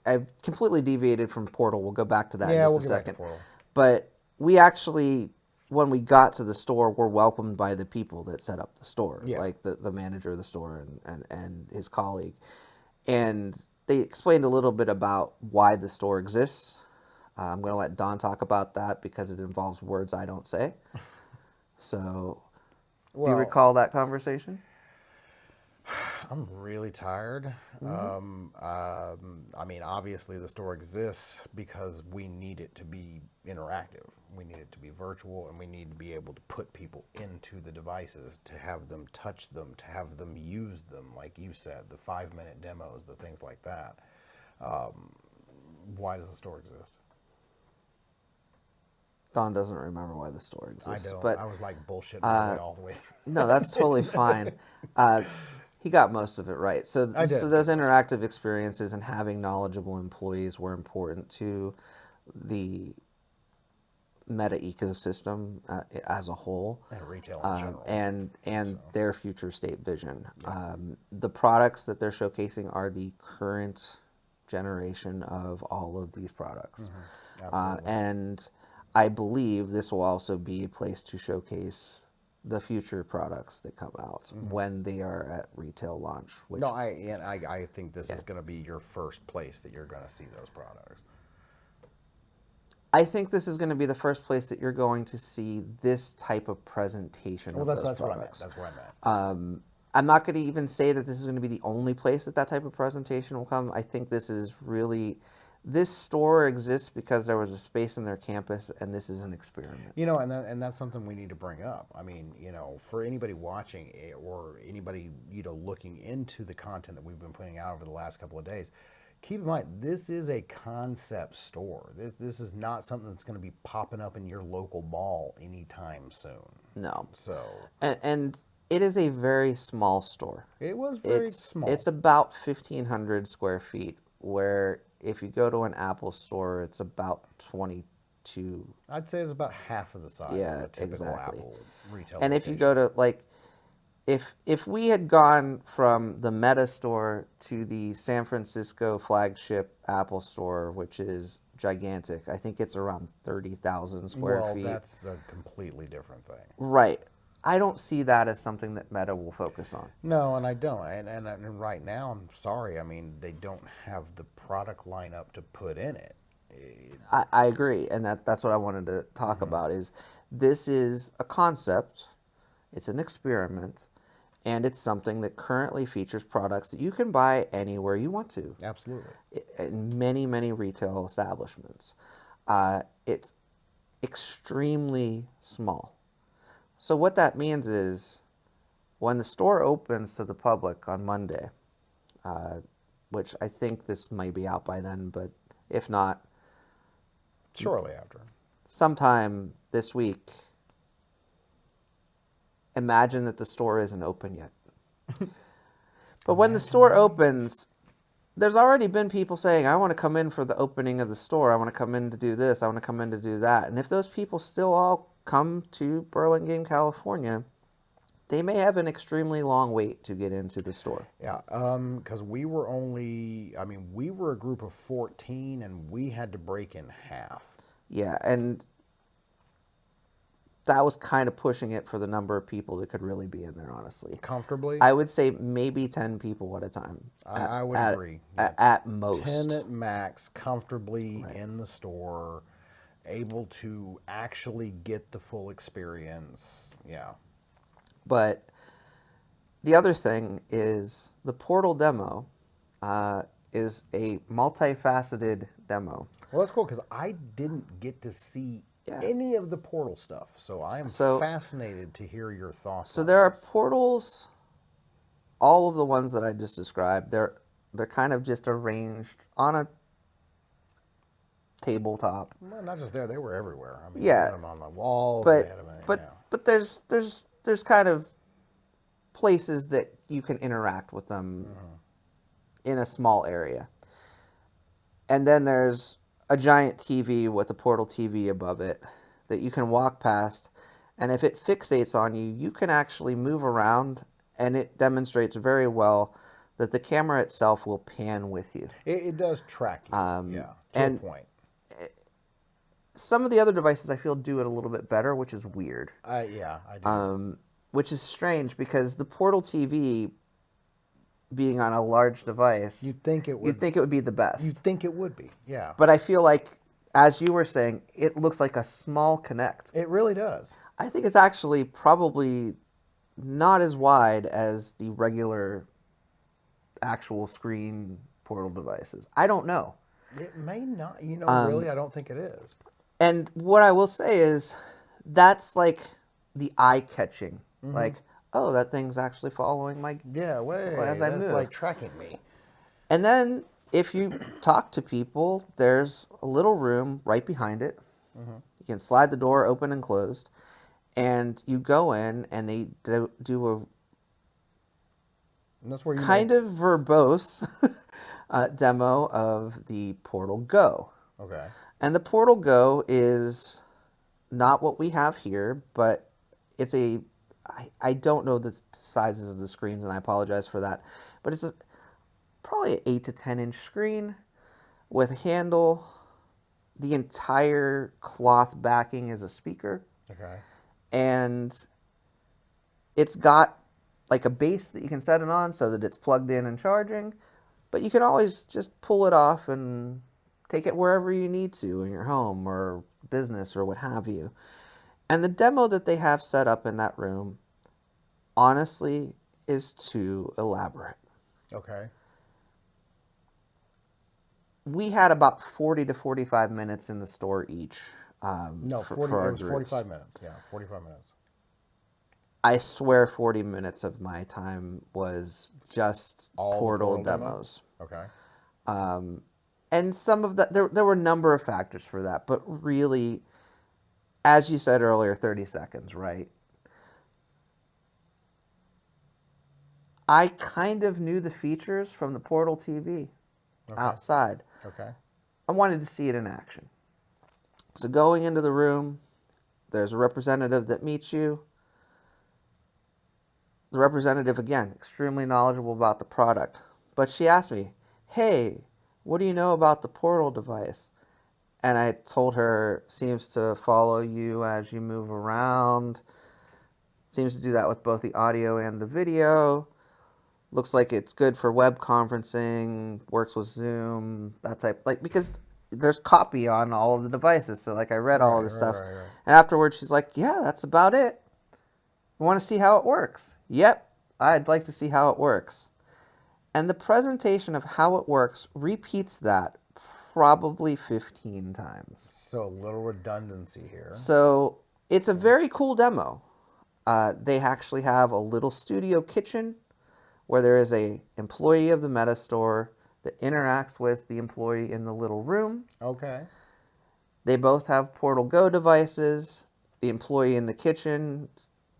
I've completely deviated from Portal. We'll go back to that in yeah, just we'll a get back to second. Portal. But we actually, when we got to the store, were welcomed by the people that set up the store, Yeah. like the manager of the store and his colleague. And they explained a little bit about why the store exists. I'm going to let Don talk about that because it involves words I don't say. So, do you Well, recall that conversation? I'm really tired. Mm-hmm. I mean, obviously, the store exists because we need it to be interactive. We need it to be virtual, and we need to be able to put people into the devices, to have them touch them, to have them use them, like you said, the 5-minute demos, the things like that. Why does the store exist? Don doesn't remember why the store I exists, don't. but I was like bullshitting my way all the way through. no, that's totally fine. Uh, He got most of it right. So, I so did those get most of it. interactive experiences and having knowledgeable employees were important to the meta ecosystem as a whole, And retail in general. and So, their future state vision. yeah. The products that they're showcasing are the current generation of all of these products, Absolutely. and I believe this will also be a place to showcase the future products that come out when they are at retail launch. No, Which, I think this yeah, is going to be your first place that you're going to see those products. I think this is going to be the first place that you're going to see this type of presentation Well, of those that's what I meant. products. That's what I meant. I'm not going to even say that this is going to be the only place that that type of presentation will come. I think this is really, this store exists because there was a space in their campus, and this is an experiment. You know, and that's something we need to bring up. I mean, you know, for anybody watching or anybody, you know, looking into the content that we've been putting out over the last couple of days, keep in mind this is a concept store. This is not something that's going to be popping up in your local mall anytime soon. No, So and it is a very small store. it was very It's small. about 1,500 square feet. Where if you go to an Apple store, it's about 22. I'd say it's about half of the size of Yeah, a typical exactly. Apple retail And if you go location. to like, if we had gone from the Meta store to the San Francisco flagship Apple store, which is gigantic, I think it's around 30,000 square Well, feet. that's a completely different thing. Right. I don't see that as something that Meta will focus on. No, and I don't. And right now, I'm sorry. I mean, they don't have the product lineup to put in it. I agree, and that's what I wanted to talk about. Is this is a concept, it's an experiment, and it's something that currently features products that you can buy anywhere you want to, Absolutely. in many retail establishments. It's extremely small. So what that means is when the store opens to the public on Monday, uh, which I think this might be out by then, but if not, Shortly after. sometime this week, imagine that the store isn't open yet. But when the Imagine store my wish. opens, there's already been people saying, I want to come in for the opening of the store. I want to come in to do this. I want to come in to do that. And if those people still all come to Burlingame, California, they may have an extremely long wait to get into the store. Yeah, because we were only, I mean, we were a group of 14 and we had to break in half. Yeah, and that was kind of pushing it for the number of people that could really be in there, honestly. Comfortably, I would say maybe 10 people at a time I would agree. Yeah, at 10 most. at max, comfortably Right. in the store, able to actually get the full experience. Yeah. But the other thing is the portal demo is a multifaceted demo. Well, that's cool because I didn't get to see Yeah. any of the portal stuff. So I am So fascinated to hear your thoughts so on there are this. portals, all of the ones that I just described. They're kind of just arranged on a tabletop. Well, not just there, they were everywhere. I mean, they Yeah, had them on the walls, they but had them, but yeah. but there's kind of places that you can interact with them in a small area. And then there's a giant TV with a portal TV above it that you can walk past. And if it fixates on you, you can actually move around, and it demonstrates very well that the camera itself will pan with you. It does track you, yeah, to a And point. some of the other devices I feel do it a little bit better, which is weird. Yeah, I do. Which is strange because the Portal TV being on a large device, You'd think it you'd would, think it would be the you'd best. think it would be, yeah. But I feel like, as you were saying, it looks like a small Connect. It really does. I think it's actually probably not as wide as the regular actual screen Portal devices. I don't know. It may not, you know, really, I don't think it is. And what I will say is that's like the eye catching. Like, oh, that thing's actually following my Yeah, as way, I that's like move. tracking me. And then if you talk to people, there's a little room right behind it. You can slide the door open and closed, and you go in, and they do And that's where you make. kind of verbose demo of the Portal Go. Okay. And the Portal Go is not what we have here, but it's I don't know the sizes of the screens, and I apologize for that. But it's probably an 8 to 10 inch screen with a handle. The entire cloth backing is a speaker, Okay. and it's got like a base that you can set it on so that it's plugged in and charging, but you can always just pull it off and take it wherever you need to in your home or business or what have you. And the demo that they have set up in that room, honestly, is too elaborate. Okay. We had about 40 to 45 minutes in the store each No, for, 40. for It our was groups. 45 minutes. Yeah, 45 minutes. I swear 40 minutes of my time was just All the Portal portal demo. demos. Okay. Um, and some of that, there were a number of factors for that, but really, as you said earlier, 30 seconds, right? I kind of knew the features from the Portal TV Okay. outside. Okay. I wanted to see it in action. So going into the room, there's a representative that meets you. The representative, again, extremely knowledgeable about the product. But she asked me, hey, what do you know about the Portal device? And I told her, seems to follow you as you move around. Seems to do that with both the audio and the video. Looks like it's good for web conferencing, works with Zoom, that type. Like, because there's copy on all of the devices. So, like, I read all of Right. this Right. stuff. Right. Right. And afterwards, she's like, yeah, that's about it. You want to see how it works? Yep, I'd like to see how it works. And the presentation of how it works repeats that probably 15 times. So a little redundancy here. So it's a Okay. very cool demo. They actually have a little studio kitchen where there is a employee of the Meta store that interacts with the employee in the little room. Okay. They both have Portal Go devices. The employee in the kitchen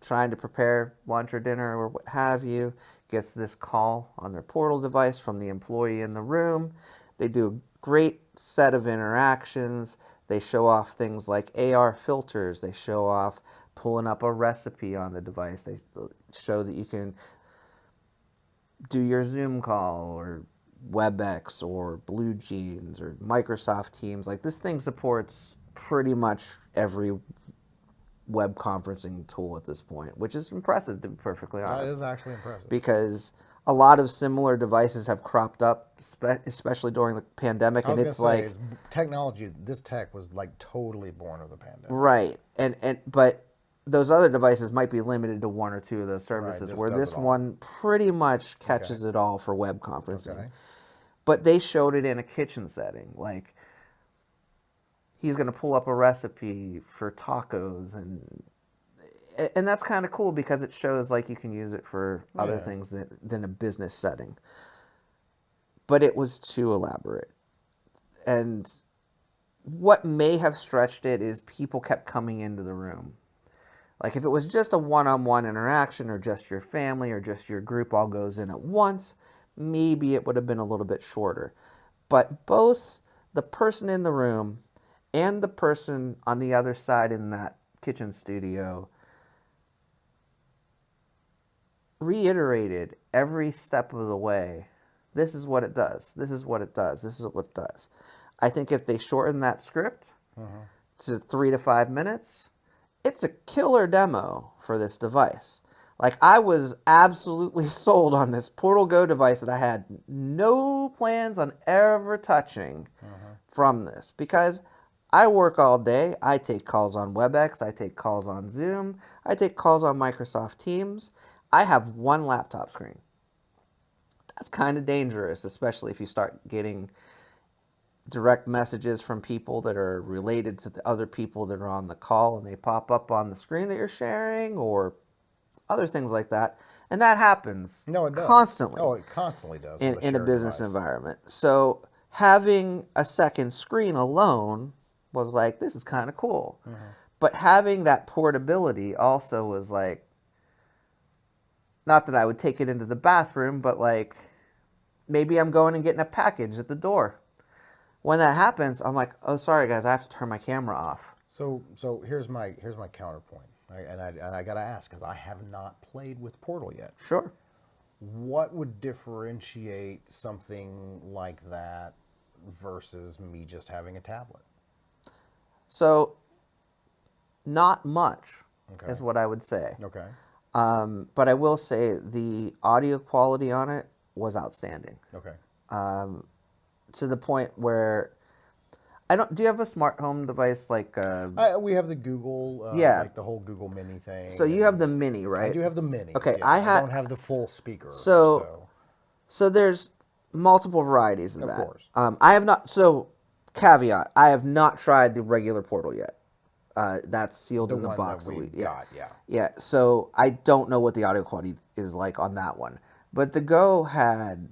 trying to prepare lunch or dinner or what have you gets this call on their Portal device from the employee in the room. They do a great set of interactions. They show off things like AR filters. They show off pulling up a recipe on the device. They show that you can do your Zoom call or WebEx or Blue Jeans or Microsoft Teams. Like, this thing supports pretty much every web conferencing tool at this point, which is impressive, to be perfectly That is honest, actually impressive. because a lot of similar devices have cropped up, especially during the pandemic, I and was gonna it's say, like, is technology. This tech was like totally born of the pandemic. right, and but those other devices might be limited to one or two of those Right. services, This where does this it all. one pretty much Okay. catches it all for web conferencing. Okay. But they showed it in a kitchen setting. Like, he's going to pull up a recipe for tacos, and that's kind of cool because it shows like you can use it for other Yeah. things than a business setting. But it was too elaborate. And what may have stretched it is people kept coming into the room. Like, if it was just a one-on-one interaction or just your family or just your group all goes in at once, maybe it would have been a little bit shorter. But both the person in the room and the person on the other side in that kitchen studio reiterated every step of the way, this is what it does, this is what it does, this is what it does. I think if they shorten that script Uh-huh. to 3 to 5 minutes, it's a killer demo for this device. Like, I was absolutely sold on this Portal Go device that I had no plans on ever touching Uh-huh. from this, because I work all day. I take calls on WebEx, I take calls on Zoom, I take calls on Microsoft Teams. I have one laptop screen. That's kind of dangerous, especially if you start getting direct messages from people that are related to the other people that are on the call and they pop up on the screen that you're sharing or other things like that. And that happens No, it does. constantly Oh, it constantly does with in, a in a shared business device. environment. So having a second screen alone was like, this is kind of cool. Uh-huh. But having that portability also was like, not that I would take it into the bathroom, but like maybe I'm going and getting a package at the door. When that happens, I'm like, oh, sorry guys, I have to turn my camera off. So here's my counterpoint, right? And I gotta ask because I have not played with Portal yet. Sure. What would differentiate something like that versus me just having a tablet? So, not much Okay. is what I would say. Okay. But I will say the audio quality on it was outstanding, Okay. to the point where I don't. Do you have a smart home device like? We have the Google, Yeah. like the whole Google Mini So thing, you have and the Mini, I right? do have the minis. Okay. Yeah, I I had don't have the full speaker, so so so there's multiple varieties of of that. course, I have not. So caveat: I have not tried the regular Portal yet. That's sealed the in the one that box that we've yeah. got, yeah. Yeah, so I don't know what the audio quality is like on that one. But the Go had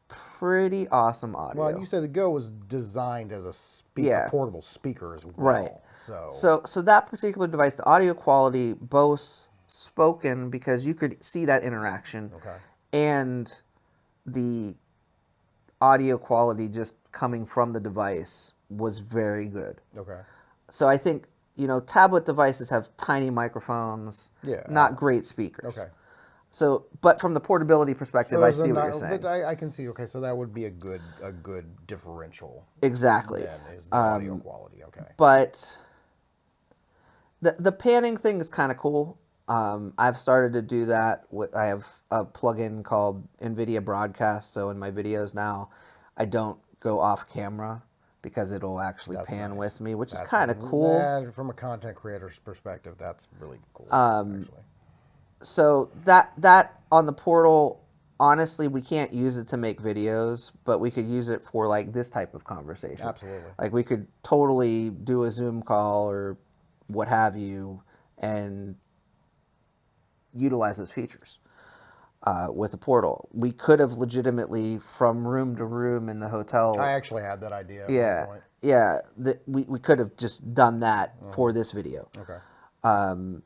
pretty awesome Well, and you audio. said the Go was designed as a Yeah, portable speaker as right. well, so So that particular device, the audio quality, both spoken because you could see that interaction, okay, and the audio quality just coming from the device was very good. okay, So I think, tablet devices have tiny microphones, yeah, not great speakers. okay. So, but from the portability So perspective, I there's a see what you're not, but saying. I can see. Okay, so that would be a good differential. Exactly. Then is the audio quality. Okay, But the panning thing is kind of cool. I've started to do that. I have a plugin called NVIDIA Broadcast. So in my videos now, I don't go off camera because it'll actually that's pan nice. with me, which is That's kind of cool. that from a content creator's perspective. That's really cool, actually. So that on the portal, honestly, we can't use it to make videos, but we could use it for like this type of conversation. Absolutely. Like we could totally do a Zoom call or what have you, and utilize those features with the portal. We could have legitimately from room to room in the I hotel. actually had that idea at one Yeah, point. yeah. We could have just done that for this video. Okay. Um,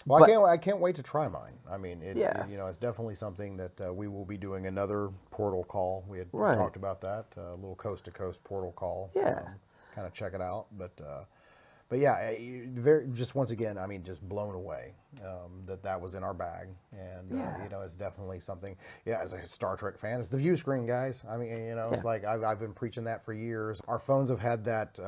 Well, but I can't wait to try mine. I mean, yeah, it's definitely something that we will be doing another portal call. We had right. talked about that, a little coast to coast portal call. Yeah, Kind of check it out, but yeah, very just once again, I mean, just blown away that was in our bag, and yeah, it's definitely something. Yeah, as a Star Trek fan, it's the view screen, guys. I mean, yeah. it's like I've been preaching that for years. Our phones have had that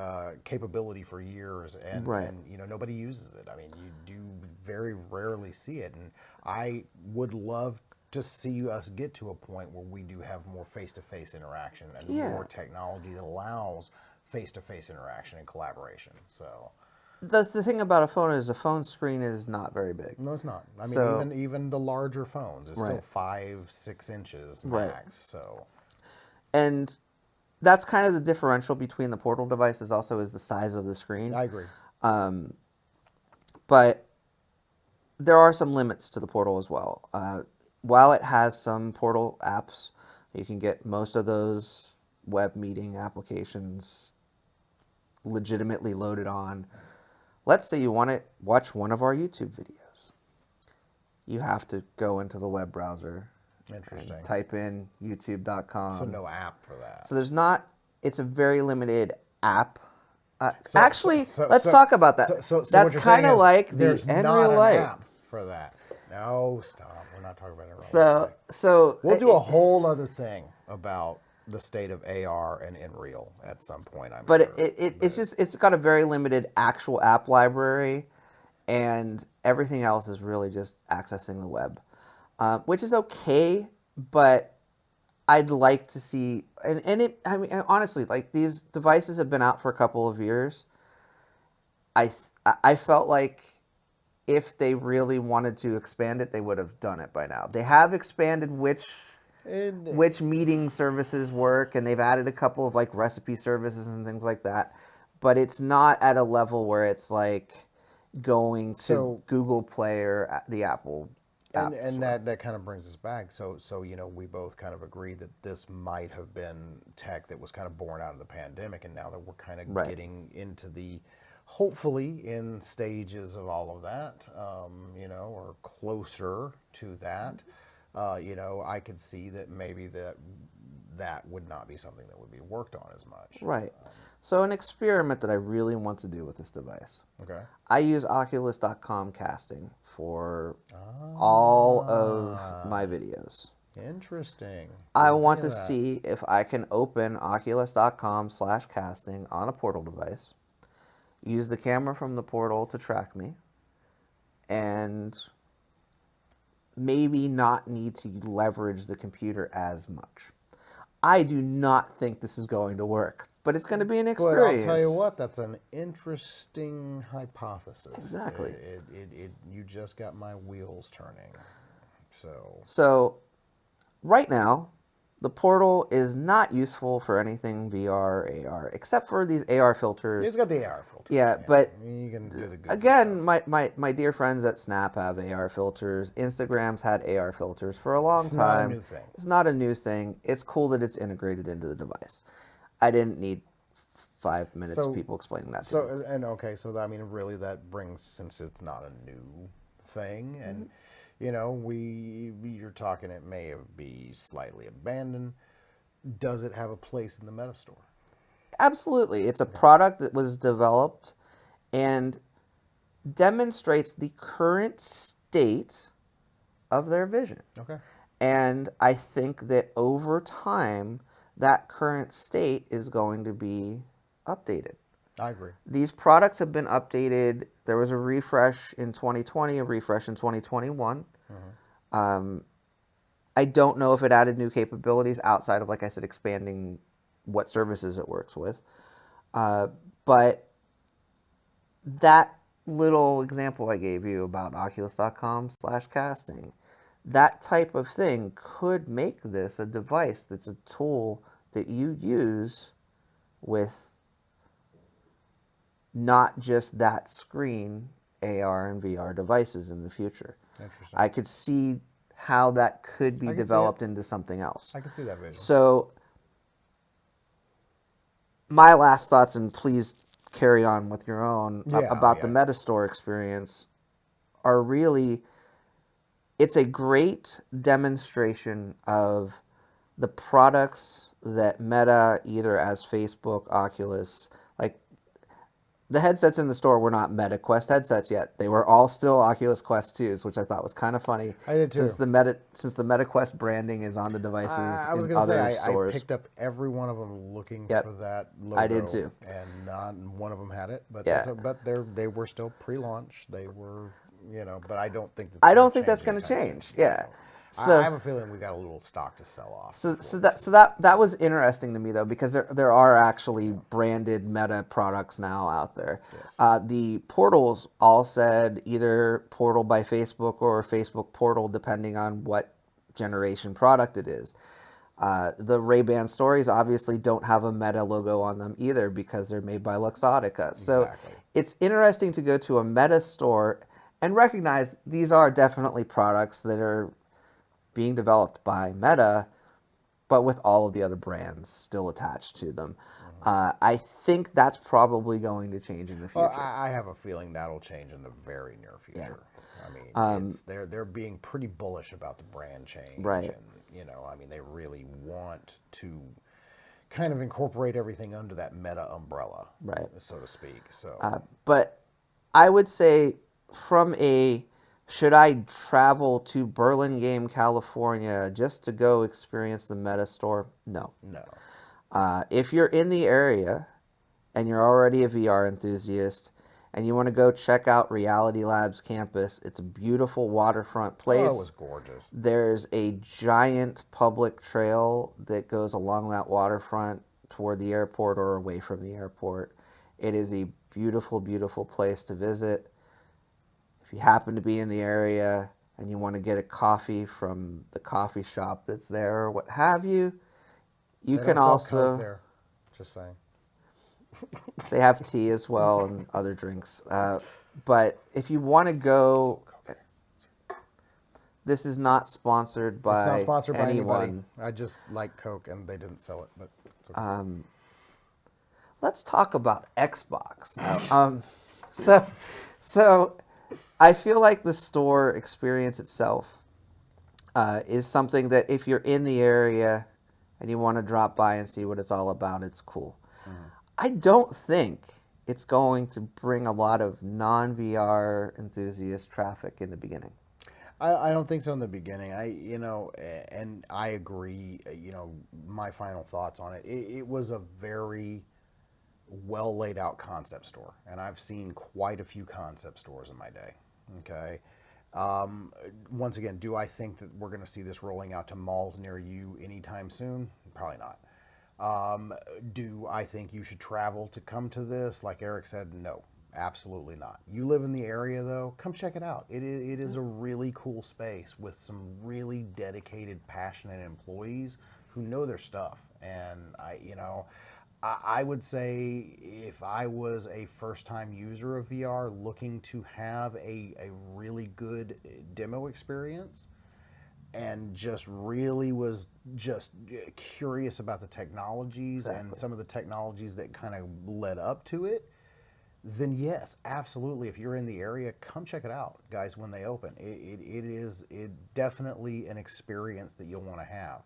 capability for years, and Right. nobody uses it. I mean, you do very rarely see it, and I would love to see us get to a point where we do have more face-to-face interaction and Yeah. more technology that allows face-to-face interaction and collaboration. So The thing about a phone is a phone screen is not very big. no, it's not. I mean, So even the larger phones, it's still right, 5-6 inches right, max. So and that's kind of the differential between the portal devices. Also, is the size of the screen. I agree. But there are some limits to the portal as well. While it has some portal apps, you can get most of those web meeting applications legitimately loaded on. Let's say you want to watch one of our YouTube videos. You have to go into the web browser and Interesting. type in So youtube.com. no app for that. So there's not, it's a very limited app. So so Actually, so let's so talk about that. so That's what you're saying kind of is like the there's not Unreal an Light. app for that. No, stop. We're not talking about it real light So, today. so We'll do a whole other thing about the state of AR and Unreal at some point, I'm but sure. it's just, it's got a very limited actual app library, and everything else is really just accessing the web, which is okay, but I'd like to see, I mean, honestly, like these devices have been out for a couple of years. I felt like if they really wanted to expand it, they would have done it by now. They have expanded And which meeting services work, and they've added a couple of like recipe services and things like that. But it's not at a level where it's like going to so Google Play or the Apple and App and Store. that kind of brings us back. So we both kind of agree that this might have been tech that was kind of born out of the pandemic, and now that we're kind of Right. getting into the hopefully in stages of all of that, or closer to that, I could see that maybe that would not be something that would be worked on as much. Right. So an experiment that I really want to do with this device. Okay. I use Oculus.com casting for all of my Ah, videos. interesting. I Didn't think want of to that. see if I can open Oculus.com/casting on a Portal device, use the camera from the Portal to track me, and maybe not need to leverage the computer as much. I do not think this is going to work, but it's going to be an But I'll tell you experience. what, that's an interesting hypothesis. Exactly. You just got my wheels turning. So, So, right now, the portal is not useful for anything VR, AR, except for these AR it's filters. got the AR filters. Yeah, Yeah, but you can do the goofy again, stuff. my dear friends at Snap have AR filters. Instagram's had AR filters for a long It's not a time. new thing. It's not a new thing. It's cool that it's integrated into the device. I didn't need 5 minutes of So, people explaining that to me. so I mean, really, that brings, since it's not a new thing, and you're talking, it may be slightly abandoned. Does it have a place in the meta store? Absolutely. It's a Okay. product that was developed and demonstrates the current state of their vision. Okay. And I think that over time, that current state is going to be updated. I agree. These products have been updated. There was a refresh in 2020, a refresh in 2021. Mm-hmm. Um, I don't know if it added new capabilities outside of, like I said, expanding what services it works with. Uh, but that little example I gave you about Oculus.com/casting, that type of thing could make this a device that's a tool that you use with not just that screen, AR and VR devices in the future. Interesting. I could see how that could be I can see it. developed into something else. I can see that vision. So, my last thoughts, and please carry on with your own, Yeah. Oh, about the yeah. Metastore experience are really, it's a great demonstration of the products that Meta, either as Facebook, Oculus, like the headsets in the store were not Meta Quest headsets yet. They were all still Oculus Quest 2s, which I thought was kind of funny I did too. since the Meta Quest branding is on the devices I was in gonna say other I stores. picked up every one of them looking for Yep, that I did logo, too. and not one of them had it. But Yeah. they were still pre-launch. They were, but I don't think that's I going don't to think that's change going to anytime soon. change. Yeah. I So have a feeling we got a little stock to sell off So, before so we that see so it. that was interesting to me though, because there are actually Yeah. branded Meta products now out there. Yes. The portals all said either Portal by Facebook or Facebook Portal, depending on what generation product it is. The Ray-Ban stories obviously don't have a Meta logo on them either because they're made by Luxottica. So Exactly. it's interesting to go to a Meta store and recognize these are definitely products that are being developed by Meta, but with all of the other brands still attached to them. Hmm. I think that's probably going to change in the Well, future. I have a feeling that'll change in the very near Yeah. future. I mean, Um, it's they're being pretty bullish about the brand change, right. and I mean, they really want to kind of incorporate everything under that Meta umbrella, Right. so to speak. So, But I would say, from a should I travel to Burlingame, California just to go experience the Meta store? No. no. If you're in the area and you're already a VR enthusiast and you want to go check out Reality Labs campus, it's a beautiful waterfront Oh, it was place. gorgeous. There's a giant public trail that goes along that waterfront toward the airport or away from the airport. It is a beautiful, beautiful place to visit. If you happen to be in the area and you want to get a coffee from the coffee shop that's there or what have you, you They can don't sell Coke also, there. Just saying. they have tea as well and other drinks. But if you want to Sold go, Coke there. this is not sponsored It's not by sponsored by anybody. anyone. I just like Coke, and they didn't sell it, but it's okay. Um, let's talk about Xbox now. So, so I feel like the store experience itself is something that if you're in the area and you want to drop by and see what it's all about, it's cool. Mhm. I don't think it's going to bring a lot of non VR enthusiast traffic in the beginning. I don't think so in the beginning. And I agree. My final thoughts on it. It was a very well laid out concept store, and I've seen quite a few concept stores in my day. Okay. Once again, do I think that we're going to see this rolling out to malls near you anytime soon? Probably not. Do I think you should travel to come to this? Like Eric said, no, absolutely not. You live in the area though, come check it out. It is a really cool space with some really dedicated, passionate employees who know their stuff. And I would say if I was a first time user of VR looking to have a really good demo experience, and just really was just curious about the technologies and Exactly. some of the technologies that kind of led up to it, then yes, absolutely. If you're in the area, come check it out, guys, when they open. It definitely an experience that you'll want to have.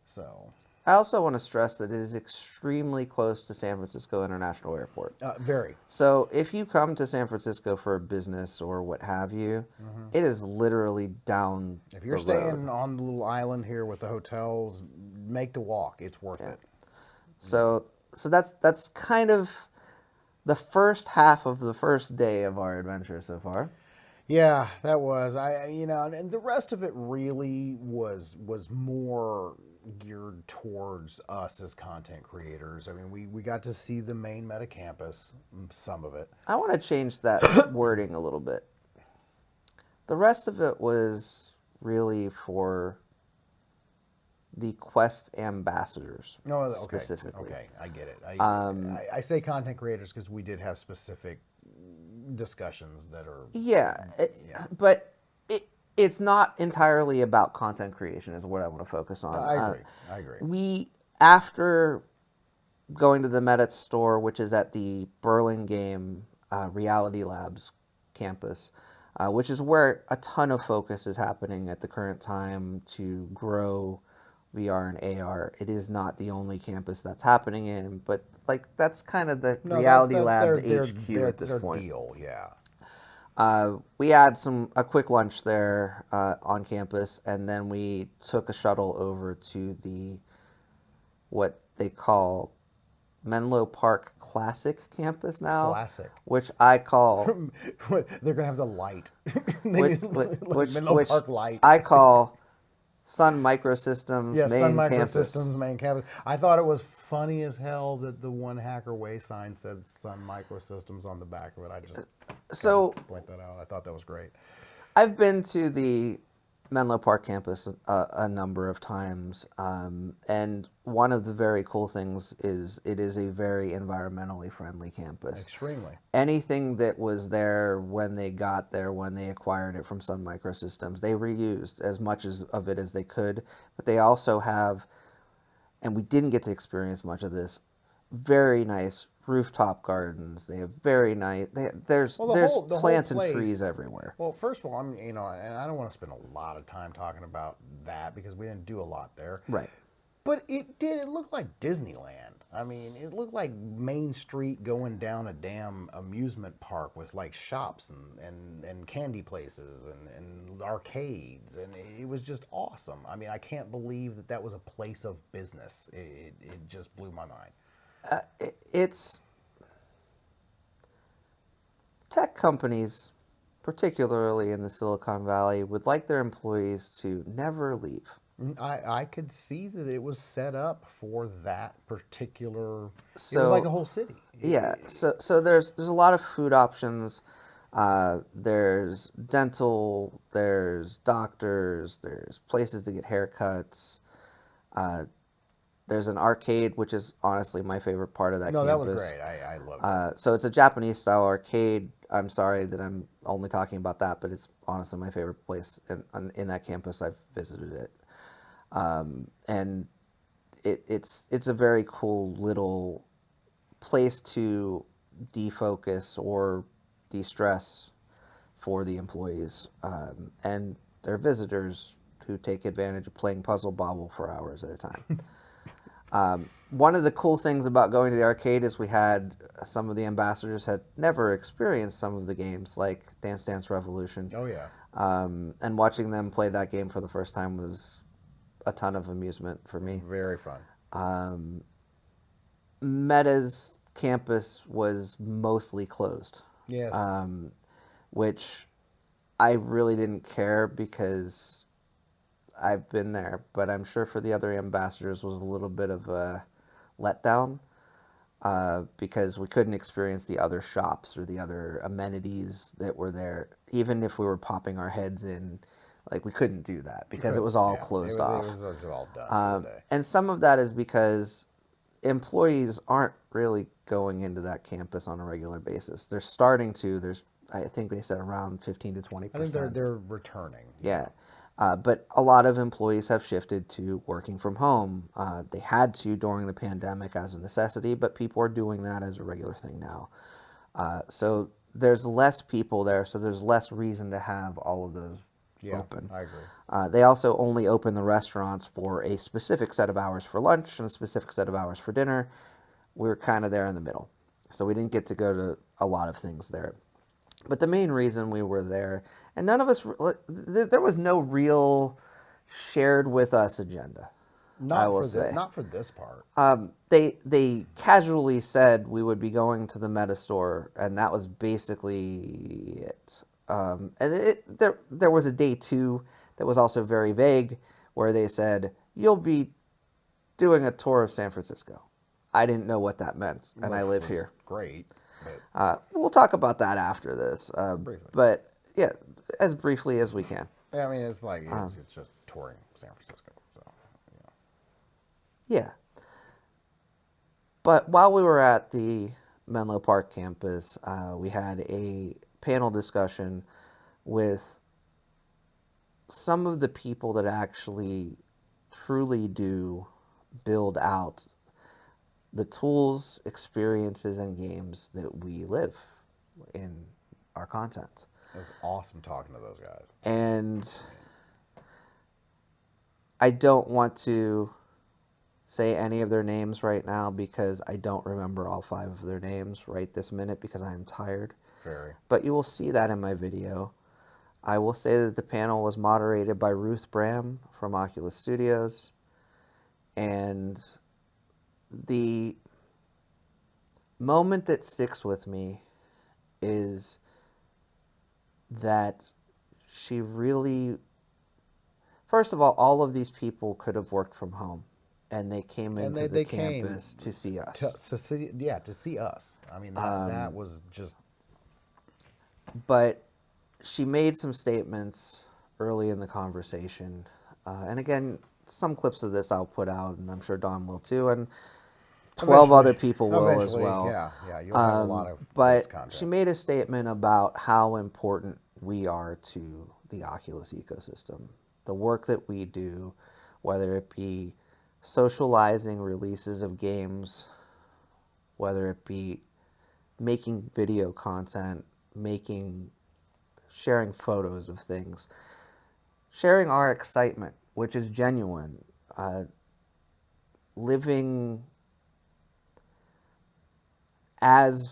So, I also want to stress that it is extremely close to San Francisco International Airport. very. So if you come to San Francisco for a business or what have you, Hmm. it is literally down If the you're road. staying on the little island here with the hotels, make the walk. It's worth Yeah. it. So that's kind of the first half of the first day of our adventure so far. Yeah, that was and the rest of it really was more geared towards us as content creators. I mean, we got to see the main meta campus, some of it. I want to change that wording a little bit. The rest of it was really for the Quest ambassadors No, okay, specifically. okay, I get it. Um, I say content creators because we did have specific discussions that are, yeah, yeah. but it's not entirely about content creation, is what I want to focus No, on. I agree. I agree. We, after going to the Meta store, which is at the Burlingame Reality Labs campus, which is where a ton of focus is happening at the current time to grow VR and AR. It is not the only campus that's happening in, but like that's kind of the No, Reality that's Labs their HQ at this their point. deal. Yeah. We had a quick lunch there on campus, and then we took a shuttle over to the what they call Menlo Park Classic campus now, Classic. which I call They're gonna have the light. They which need which like which, Menlo which Park light. I call Sun Microsystems Yes, Sun main campus. Microsystems main campus. I thought it was funny as hell that the one Hacker Way sign said Sun Microsystems on the back of it. I just got to So point that out. I thought that was great. I've been to the Menlo Park campus a number of times, and one of the very cool things is it is a very environmentally friendly campus. Extremely. Anything that was there when they got there, when they acquired it from Sun Microsystems, they reused as much of it as they could. But they also have, and we didn't get to experience much of this, very nice rooftop gardens. They have very nice. Well, There's the whole plants and place. trees everywhere. Well, first of all, and I don't want to spend a lot of time talking about that because we didn't do a lot there. Right. But it did. It looked like Disneyland. I mean, it looked like Main Street going down a damn amusement park with like shops and candy places and arcades, and it was just awesome. I mean, I can't believe that that was a place of business. It just blew my mind. It's tech companies, particularly in the Silicon Valley, would like their employees to never leave. I could see that it was set up for that particular. It was like a So whole city. yeah, so there's a lot of food options. There's dental, there's doctors, there's places to get haircuts. Uh, there's an arcade, which is honestly my favorite part of that No, that was campus. great. I loved it. So it's a Japanese style arcade. I'm sorry that I'm only talking about that, but it's honestly my favorite place in that campus. I've visited it, and it's a very cool little place to defocus or de-stress for the employees and their visitors who take advantage of playing Puzzle Bobble for hours at a time. One of the cool things about going to the arcade is we had some of the ambassadors had never experienced some of the games like Dance Dance Revolution. Oh yeah. And watching them play that game for the first time was a ton of amusement for me. Very fun. Meta's campus was mostly closed, Yes. which I really didn't care because I've been there, but I'm sure for the other ambassadors was a little bit of a letdown because we couldn't experience the other shops or the other amenities that were there. Even if we were popping our heads in, like we couldn't do that because it was all closed off. It was all done for the day. And some of that is because employees aren't really going into that campus on a regular basis. They're starting to. There's, I think they said around 15 to 20%. I think they're returning. Yeah. But a lot of employees have shifted to working from home. They had to during the pandemic as a necessity, but people are doing that as a regular thing now. So there's less people there, so there's less reason to have all of those open. I agree. They also only open the restaurants for a specific set of hours for lunch and a specific set of hours for dinner. We were kind of there in the middle. So we didn't get to go to a lot of things there. But the main reason we were there, and none of us, there was no real shared with us agenda. I will say. Not for this part. They casually said we would be going to the Meta store, and that was basically it. There was a day 2 that was also very vague, where they said you'll be doing a tour of San Francisco. I didn't know what that meant, and I live here. Great. We'll talk about that after this. Briefly. But yeah, as briefly as we can. Yeah, I mean, it's like it's just touring San Francisco. So, Yeah. But while we were at the Menlo Park campus, we had a panel discussion with some of the people that actually truly do build out the tools, experiences, and games that we live in our content. It was awesome talking to those guys. And I don't want to say any of their names right now because I don't remember all 5 of their names right this minute because I am tired. Very. But you will see that in my video. I will say that the panel was moderated by Ruth Bram from Oculus Studios. And the moment that sticks with me is that she really, first of all of these people could have worked from home, and they came into the campus to see us. To see us. I mean, that was just. But she made some statements early in the conversation, and again, some clips of this I'll put out, and I'm sure Don will too, and 12 other people will as well. Yeah, you'll have a lot of But content. she made a statement about how important we are to the Oculus ecosystem. The work that we do, whether it be socializing releases of games, whether it be making video content, sharing photos of things, sharing our excitement, which is genuine, living as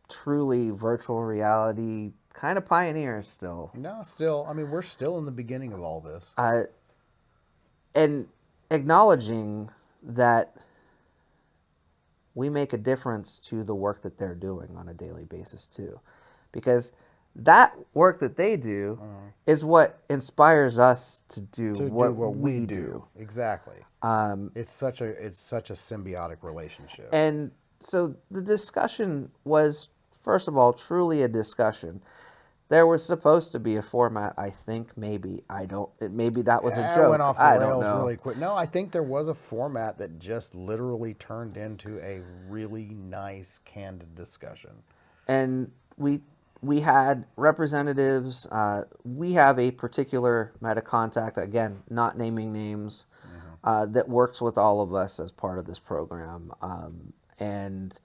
truly virtual reality kind of pioneers still. No, still, I mean, we're still in the beginning of all this. And acknowledging that we make a difference to the work that they're doing on a daily basis too. Because that work that they do is what inspires us to do what we do. Exactly. It's such a symbiotic relationship. And so the discussion was, first of all, truly a discussion. There was supposed to be a format, I think, maybe that was a joke. It went off the I don't rails know. really quick. No, I think there was a format that just literally turned into a really nice, candid discussion. And we had representatives. We have a particular Meta contact, again, not naming names, that works with all of us as part of this program. And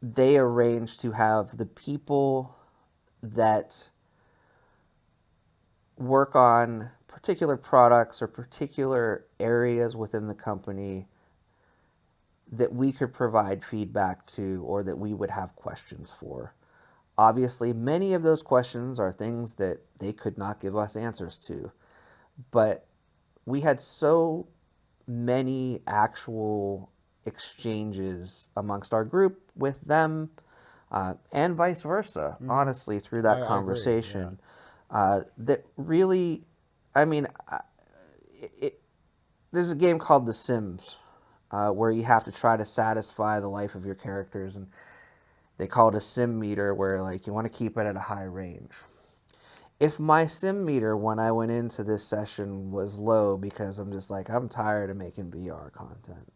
they arranged to have the people that work on particular products or particular areas within the company that we could provide feedback to or that we would have questions for. Obviously, many of those questions are things that they could not give us answers to, but we had so many actual exchanges amongst our group with them, and vice versa, Mm-hmm. honestly, through that I agree. Yeah. conversation. That really, I mean, it, there's a game called The Sims, where you have to try to satisfy the life of your characters, and they call it a sim meter, where like you want to keep it at a high range. If my sim meter when I went into this session was low because I'm just like I'm tired of making VR content,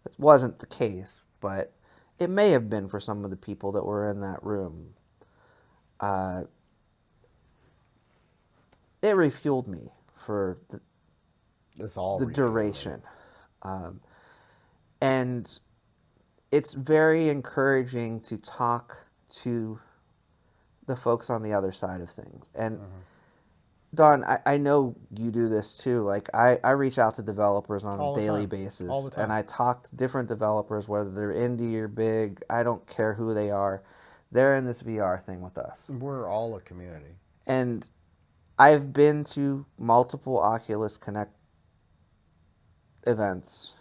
it wasn't the case, but it may have been for some of the people that were in that room. Uh, it refueled me for It's all the refueling. duration. Um, and it's very encouraging to talk to the folks on the other side of things. And Mm-hmm. Don, I know you do this too. Like I reach out to developers on a All the daily time. All basis the and time. I talk to different developers, whether they're indie or big, I don't care who they are. They're in this VR thing with us. We're all a community. And I've been to multiple Oculus Connect events,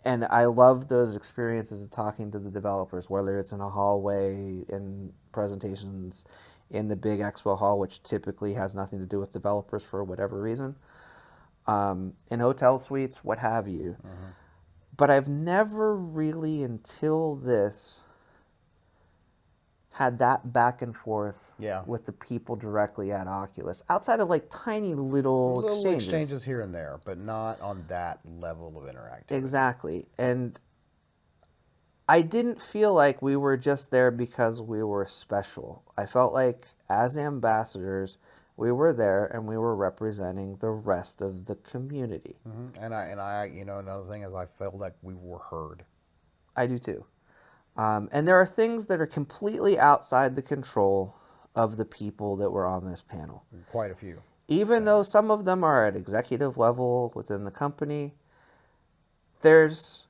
and I love those experiences of talking to the developers, whether it's in a hallway, in presentations, in the big expo hall, which typically has nothing to do with developers for whatever reason, in hotel suites, what have you. Mm-hmm. But I've never really, until this, had that back and forth Yeah. with the people directly at Oculus, outside of like tiny little Little exchanges. exchanges here and there, but not on that level of interactivity. Exactly. And I didn't feel like we were just there because we were special. I felt like as ambassadors, we were there and we were representing the rest of the community. Another thing is I felt like we were heard. I do too. And there are things that are completely outside the control of the people that were on this panel. Quite a few Even though things. some of them are at executive level within the company, there's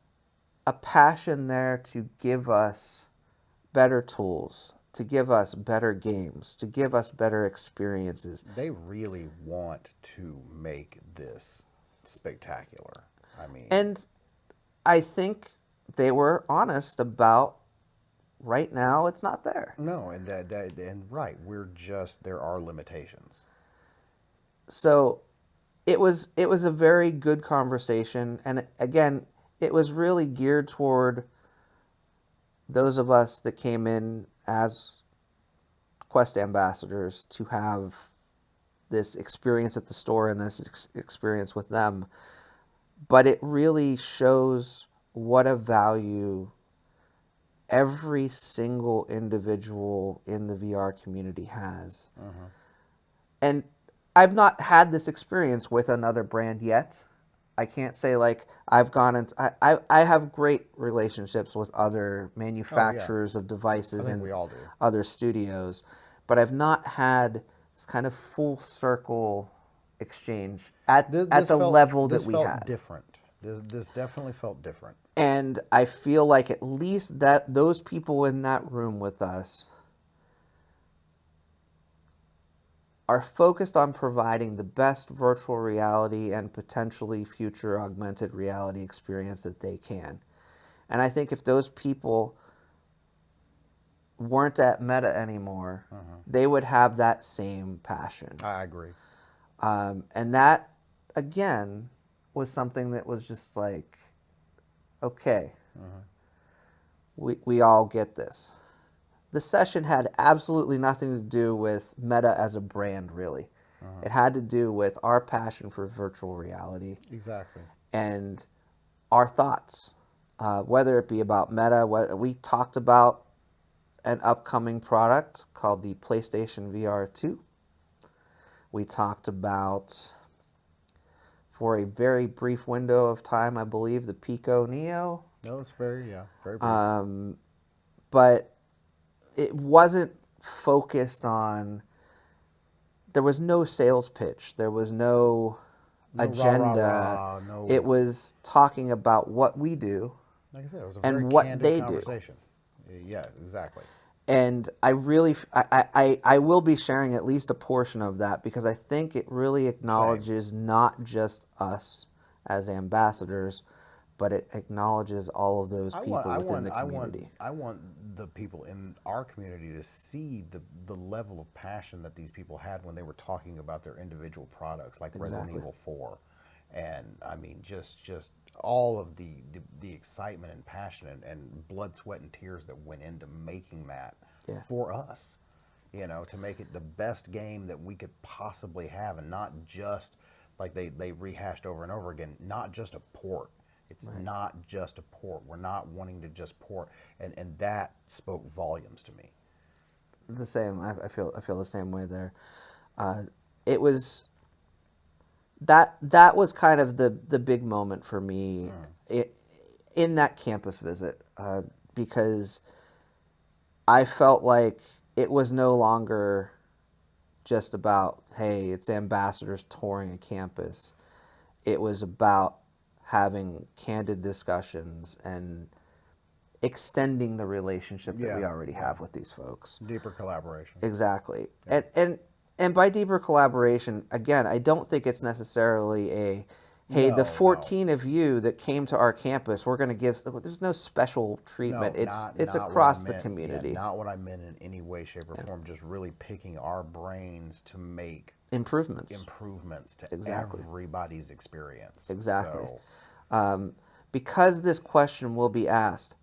a passion there to give us better tools, to give us better games, to give us better experiences. They really want to make this spectacular. I mean, And I think they were honest about right now it's not there. no, and right, we're just there are limitations. So it was a very good conversation, and again, it was really geared toward those of us that came in as Quest ambassadors to have this experience at the store and this experience with them. But it really shows what a value every single individual in the VR community has. Mm-hmm. And I've not had this experience with another brand yet. I can't say like I've gone into I have great relationships with other Oh yeah, manufacturers of I devices think and we all do. other studios, but I've not had this kind of full circle exchange at the level that This we felt had. different. This definitely felt different. And I feel like at least that those people in that room with us are focused on providing the best virtual reality and potentially future augmented reality experience that they can. And I think if those people weren't at Meta anymore, Mm-hmm. they would have that same passion. I agree. And that, again, was something that was just like, okay, Mm-hmm. we all get this. The session had absolutely nothing to do with Meta as a brand, really. Mm-hmm. It had to do with our passion for virtual reality Exactly. and our thoughts, whether it be about Meta. We talked about an upcoming product called the PlayStation VR 2. We talked about, for a very brief window of time, I believe, the Pico Neo. No, it's very, yeah, very brief. Um, but it wasn't focused on, there was no sales pitch, there was no No rah rah agenda. rah. No, It was talking about what we do like I said, it was a very and what candid they do. conversation. Yeah, exactly. And I really, I will be sharing at least a portion of that because I think it really Same. acknowledges not just us as ambassadors, but it acknowledges all of those I want, people I within want, the I want, community. I want the people in our community to see the level of passion that these people had when they were talking about their individual products, like Resident Exactly. Evil 4, and I mean, just all of the excitement and passion and blood, sweat, and tears that went into making that Yeah. for us. To make it the best game that we could possibly have, and not just like they rehashed over and over again, not just a port. It's Right. not just a port. We're not wanting to just port, and that spoke volumes to me. The same. I feel the same way there. Uh, it was that was kind of the big moment for me Mm. it, in that campus visit because I felt like it was no longer just about, hey, it's ambassadors touring a campus. It was about having candid discussions and extending the relationship that we Yeah, already yeah. have with these folks. Deeper collaboration. Exactly. Yeah. And by deeper collaboration, again, I don't think it's necessarily a, hey, the No, no, 14 of you that came to our campus, we're going to give, there's no special treatment. no. It's Not what I across the meant. Yeah, community. not what I meant in any way, shape, or Yeah. form. Just really picking our brains to make Improvements. improvements to Exactly. everybody's experience. Exactly. So, Um, because this question will be asked,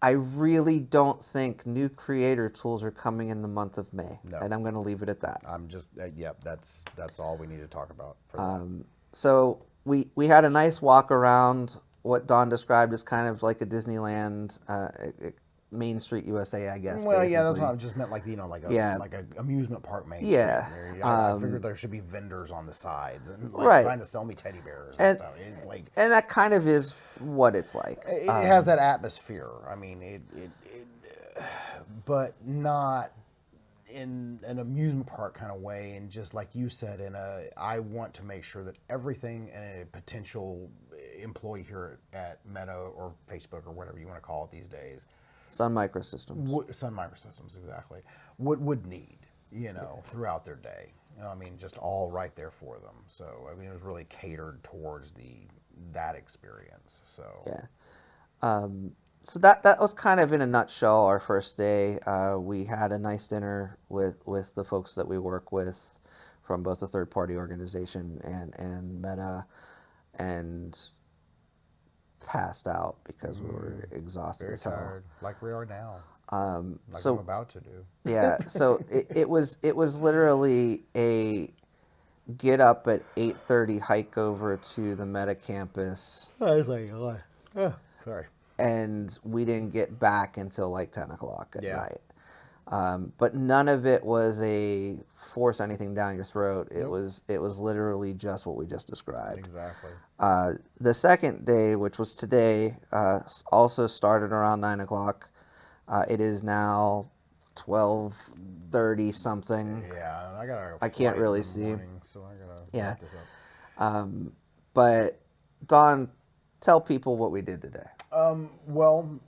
I really don't think new creator tools are coming in the month of May, no, and I'm going to leave it at that. I'm just yep. That's all we need to talk about for that. So we had a nice walk around what Don described as kind of like a Disneyland, Main Street USA, I guess, Well, yeah, that's what basically. I just meant. Like Yeah, like a amusement park Main Street. yeah, I figured there should be vendors on the sides and like right, trying to sell me teddy bears and and stuff. It's like and that kind of is what it's like. it has that atmosphere. I mean, but not in an amusement park kind of way, and just like you said, I want to make sure that everything a potential employee here at Meta or Facebook or whatever you want to call it these days, Sun Microsystems. Sun Microsystems exactly, would need, throughout their day. I mean, just all right there for them. So I mean, it was really catered towards that experience. So Yeah. Um, so that was kind of in a nutshell our first day. We had a nice dinner with the folks that we work with from both the third party organization and Meta, and passed out because we were exhausted very as hell. tired, like we are now, like I'm So about to do. yeah, so it was literally a get up at 8:30 hike over to the Meta campus, I was like, oh, sorry. and we didn't get back until like 10 o'clock at Yeah. night. But none of it was a force anything down your throat. Nope. It was literally just what we just described. Exactly. The second day, which was today, also started around 9 o'clock. It is now 12:30 something. Yeah, and I got a I can't flight in really the see. morning, so I gotta Yeah. wrap this up. But Don, tell people what we did today. Well,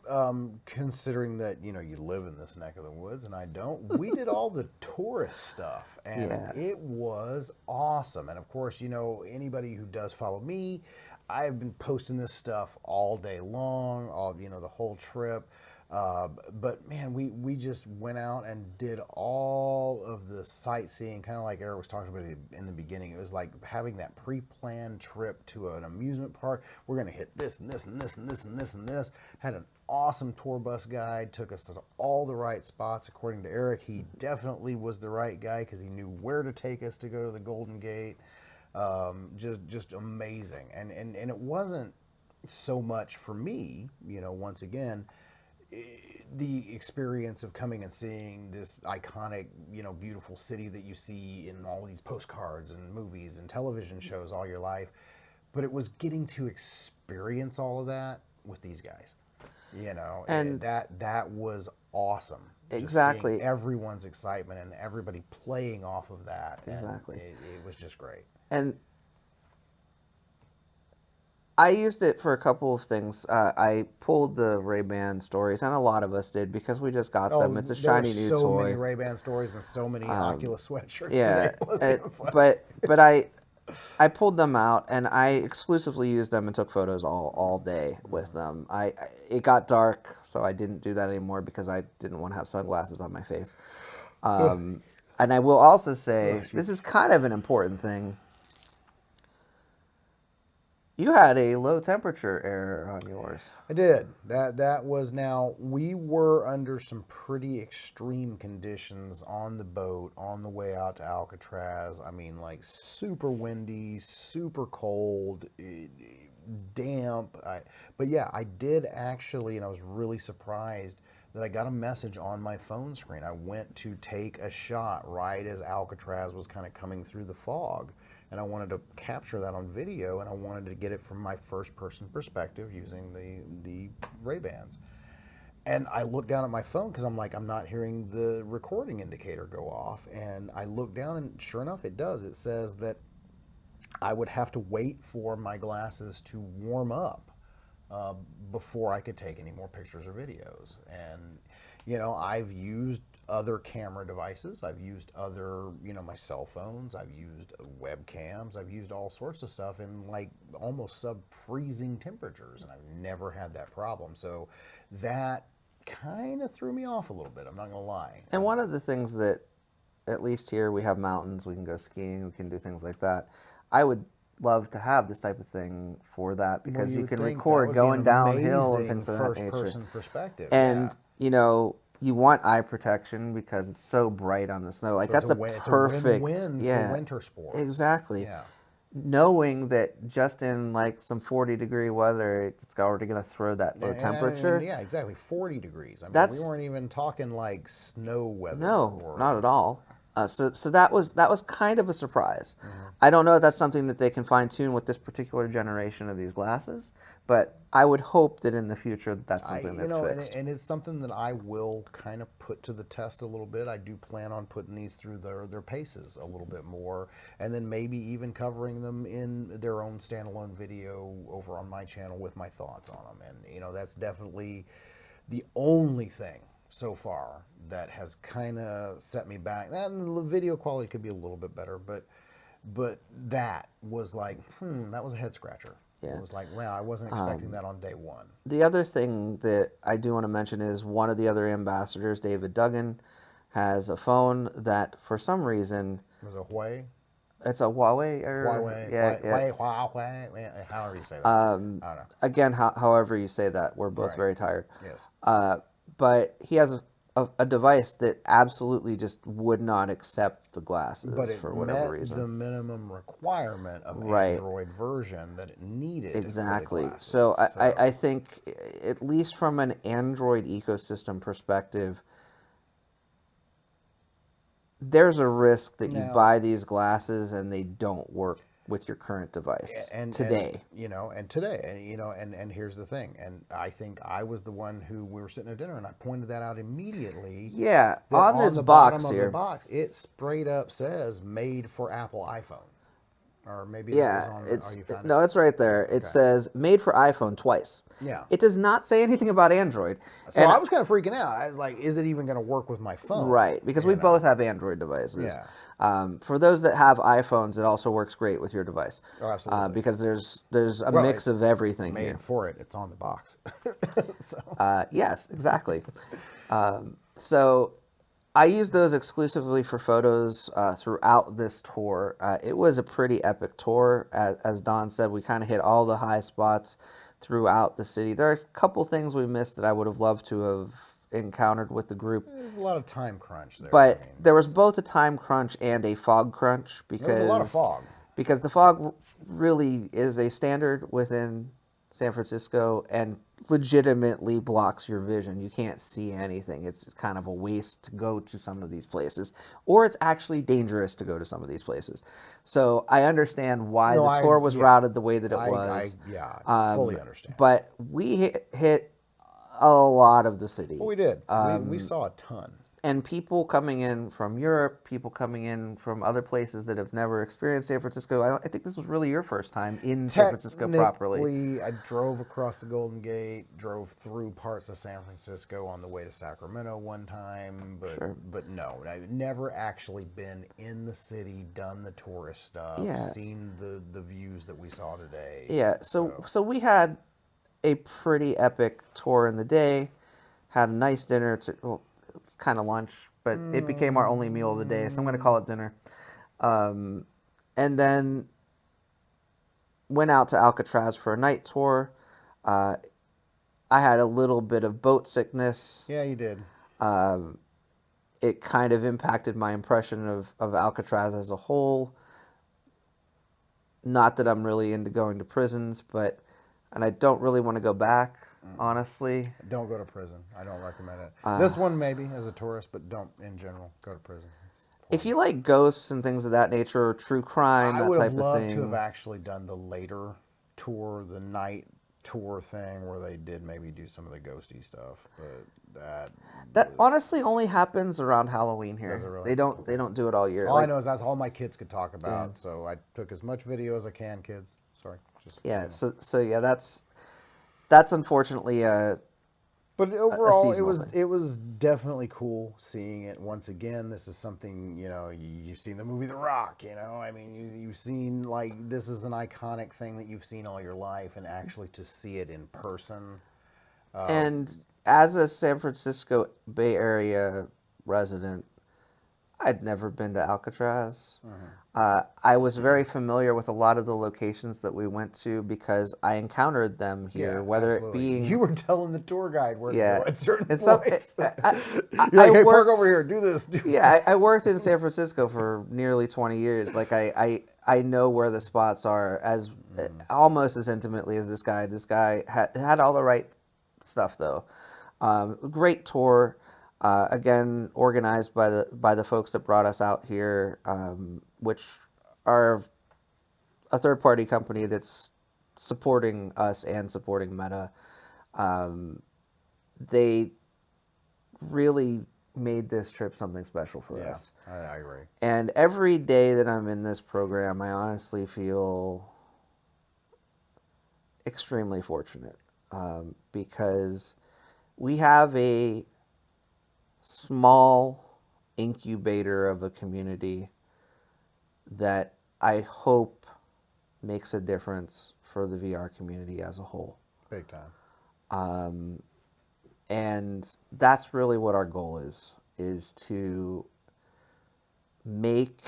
considering that you live in this neck of the woods and I don't, we did all the tourist stuff, and Yeah. it was awesome. And of course, anybody who does follow me, I've been posting this stuff all day long, all the whole trip. But man, we just went out and did all of the sightseeing, kind of like Eric was talking about in the beginning. It was like having that pre-planned trip to an amusement park. We're gonna hit this and this and this and this and this and this. Had an awesome tour bus guide, took us to all the right spots. According to Eric, he definitely was the right guy because he knew where to take us to go to the Golden Gate. Just amazing, and it wasn't so much for me, once again, the experience of coming and seeing this iconic, beautiful city that you see in all these postcards and movies and television shows all your life, but it was getting to experience all of that with these guys. And That was awesome. Just seeing exactly, everyone's excitement and everybody playing off of that, and exactly. it was just great. And I used it for a couple of things. I pulled the Ray-Ban stories, and a lot of us did because we just got them. Oh, It's a there were shiny new so many toy. Ray-Ban stories and so many Oculus sweatshirts today. Yeah, It wasn't even funny. but I pulled them out and I exclusively used them and took photos all day with them. It got dark, so I didn't do that anymore because I didn't want to have sunglasses on my face. Um, and I will also Oh, say excuse this me. is kind of an important thing. You had a low temperature error on yours. I did. That was now we were under some pretty extreme conditions on the boat on the way out to Alcatraz. I mean, like super windy, super cold, damp. But yeah, I did actually, and I was really surprised that I got a message on my phone screen. I went to take a shot right as Alcatraz was kind of coming through the fog, and I wanted to capture that on video, and I wanted to get it from my first person perspective using the Ray-Bans. And I looked down at my phone because I'm like, I'm not hearing the recording indicator go off. And I look down, and sure enough, it does. It says that I would have to wait for my glasses to warm up uh, before I could take any more pictures or videos. And, I've used other camera devices. I've used other, my cell phones. I've used webcams. I've used all sorts of stuff in like almost sub freezing temperatures, and I've never had that problem. So that kind of threw me off a little bit. I'm not going to lie. And one of the things that, at least here, we have mountains, we can go skiing, we can do things like that. I would love to have this type of thing for that Well, because you you would can think that record would be an going downhill and amazing things of that first nature. person perspective. Yeah. And, you want eye protection because it's so bright on the snow. Like, So it's that's a it's a perfect, win-win for yeah, winter sports. exactly. Yeah. Knowing that just in like some 40-degree weather, it's already going to throw that low And temperature. yeah, exactly. 40 degrees. I mean, we That's weren't even talking like snow weather No, or. not at all. So that was kind of a surprise. Mhm. I don't know if that's something that they can fine tune with this particular generation of these glasses, but I would hope that in the future that's I, something you that's know, fixed. and it's something that I will kind of put to the test a little bit. I do plan on putting these through their paces a little bit more, and then maybe even covering them in their own standalone video over on my channel with my thoughts on them. And that's definitely the only thing so far that has kind of set me back. And the video quality could be a little bit better, but that was like, that was a head scratcher. It Yeah. was like, wow, I wasn't expecting that on day one. The other thing that I do want to mention is one of the other ambassadors, David Duggan, has a phone that for some reason It was a Huawei, it's a Huawei or Huawei, yeah, yeah. however you say that. I don't know. Again, however you say that, we're both Right. very tired. Yes. But he has a device that absolutely just would not accept the But glasses it for whatever met reason. the minimum requirement of Right, Android version that it needed for the exactly. So glasses. I think, at least from an Android ecosystem perspective, there's a risk that you Now, buy these glasses and they don't work with your current device and today. and today, and here's the thing, and I think I was the one who we were sitting at dinner and I pointed that out immediately, Yeah, that on on this the bottom box of the here. box it straight up says made for Apple iPhone, or maybe that was Yeah, on the. Oh, you found it? no, it's right there. Yeah. It Okay. says made for iPhone twice. Yeah. It does not say anything about Android. So And I was kind of freaking out. I was like, is it even going to work with my phone? right, because we both have Android devices. Yeah. For those that have iPhones, it also works great with your device. Oh, absolutely. Because there's a Well, mix of everything made here. for it. It's on the box. So. Yes, exactly. So I used those exclusively for photos throughout this tour. It was a pretty epic tour. As Don said, we kind of hit all the high spots throughout the city. There are a couple things we missed that I would have loved to have encountered with the group. There's a lot of time crunch there. But I mean, there was both a time crunch and a fog crunch there was a lot of fog. because the fog really is a standard within San Francisco and legitimately blocks your vision. You can't see anything. It's kind of a waste to go to some of these places, or it's actually dangerous to go to some of these places. So I understand why No, the tour was yeah, routed the way that it was. fully understand. But we hit a lot of the Well, city. we did. We saw a ton. And people coming in from Europe, people coming in from other places that have never experienced San Francisco. I think this was really your first time in San Francisco properly. Technically, I drove across the Golden Gate, drove through parts of San Francisco on the way to Sacramento one time, Sure. but no, I've never actually been in the city, done the tourist stuff, Yeah. seen the views that we saw today. Yeah. So So, so we had a pretty epic tour in the day. Had a nice dinner. Well, it's kind of lunch, but it became our only meal of the day. So I'm going to call it dinner. Um, and then went out to Alcatraz for a night tour. Uh, I had a little bit of boat sickness. yeah, you did. Um, it kind of impacted my impression of Alcatraz as a whole. Not that I'm really into going to prisons, and I don't really want to go back, honestly. Don't go to prison. I don't recommend it. Uh, This one maybe as a tourist, but don't in general go to prison. It's if you horrible. like ghosts and things of that nature, or true crime, I that would have type of loved to have thing, actually done the later tour, the night tour thing, where they did maybe do some of the ghosty stuff, but that that was. honestly only happens around Halloween Does it here. really? They Okay. don't do it all year. All I Like, know is that's all my kids could talk yeah, about, so I took as much video as I can, kids. Sorry, just so yeah. you know. So yeah, that's unfortunately But a overall, seasonal thing. it was definitely cool seeing it once again. This is something you've seen the movie The Rock. I mean you've seen like this is an iconic thing that you've seen all your life, and actually to see it in person. And as a San Francisco Bay Area resident, I'd never been to Alcatraz. I was very familiar with a lot of the locations that we went to because I encountered them Yeah, here, whether it absolutely. You being, were telling the tour guide where to yeah, go at certain it's some. points. You're I like, hey, park over worked, here, do this, do yeah, I worked in San Francisco for nearly 20 years. Like I know where the spots are as almost as intimately as this guy. This guy had all the right stuff though. Great tour. Again, organized by the folks that brought us out here, which are a third party company that's supporting us and supporting Meta. Um, they really made this trip something special for Yeah, us. I agree. And every day that I'm in this program, I honestly feel extremely fortunate because we have a small incubator of a community that I hope makes a difference for the VR community as a whole. Big time. Um, and that's really what our goal is to make,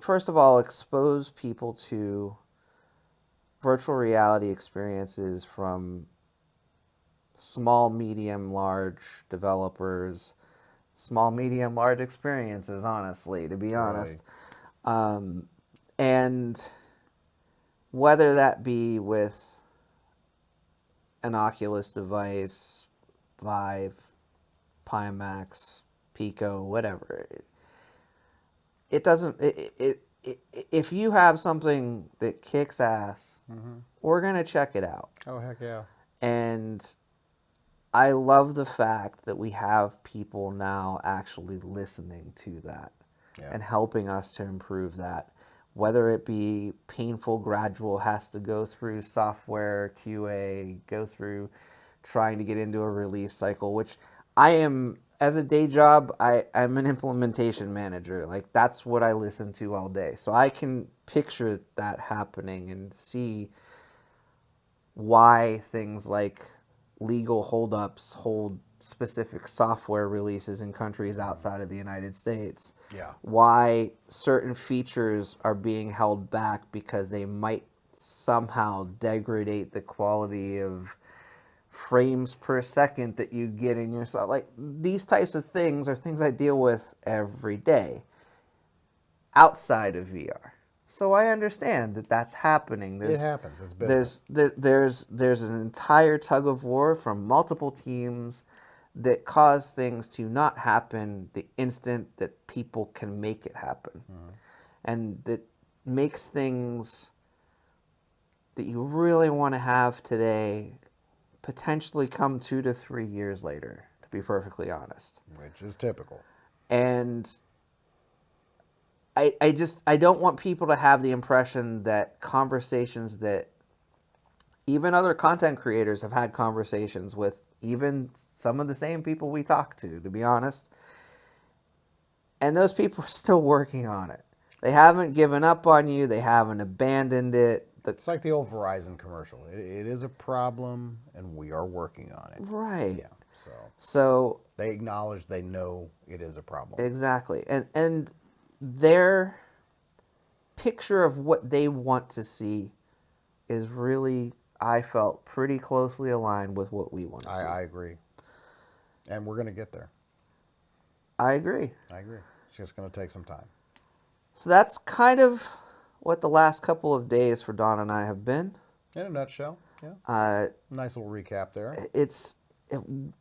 first of all, expose people to virtual reality experiences from small, medium, large developers, small, medium, large experiences, honestly, to be Right. honest. Um, and whether that be with an Oculus device, Vive, Pimax, Pico, whatever, it doesn't. If you have something that kicks ass, we're gonna check it out. Oh heck yeah. And I love the fact that we have people now actually listening to that Yeah. and helping us to improve that. Whether it be painful, gradual, has to go through software QA, go through trying to get into a release cycle, which I am, as a day job, I'm an implementation manager. Like, that's what I listen to all day. So I can picture that happening and see why things like legal holdups hold specific software releases in countries outside of the United States. Yeah. Why certain features are being held back because they might somehow degrade the quality of frames per second that you get in your like these types of things are things I deal with every day outside of VR. So I understand that that's happening. It happens. It's business. There's an entire tug of war from multiple teams that cause things to not happen the instant that people can make it happen, and that makes things that you really want to have today potentially come 2 to 3 years later, to be perfectly honest. Which is typical. And I don't want people to have the impression that conversations that even other content creators have had conversations with even some of the same people we talk to be honest. And those people are still working on it. They haven't given up on you. They haven't abandoned it. It's like the old Verizon commercial. It is a problem, and we are working on it. Right. Yeah. So they acknowledge, they know it is a problem. Exactly. And their picture of what they want to see is really, I felt, pretty closely aligned with what we want to see. I agree. And we're going to get there. I agree. It's just going to take some time. So that's kind of what the last couple of days for Don and I have been. In a nutshell, yeah. Nice little recap there.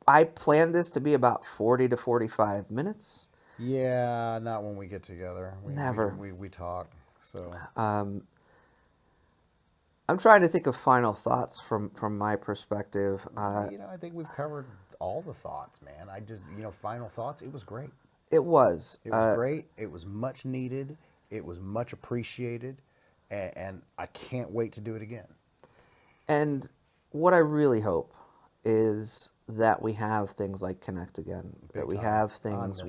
I planned this to be about 40 to 45 minutes. Yeah, not when we get together. Never. We talk. So. I'm trying to think of final thoughts from my perspective. I think we've covered all the thoughts, man. Final thoughts. It was great. It was. It was great. It was much needed. It was much appreciated, and I can't wait to do it again. And what I really hope is that we have things like Connect again. That we have things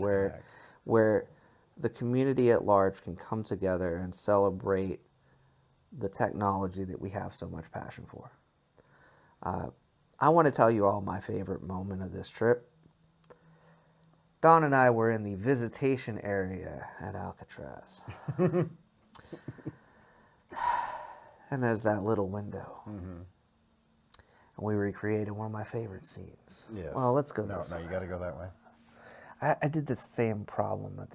where the community at large can come together and celebrate the technology that we have so much passion for. I want to tell you all my favorite moment of this trip. Don and I were in the visitation area at Alcatraz. And there's that little window. Mm-hmm. And we recreated one of my favorite scenes. Yes. Well, let's go this way. No, you got to go that way. I did the same problem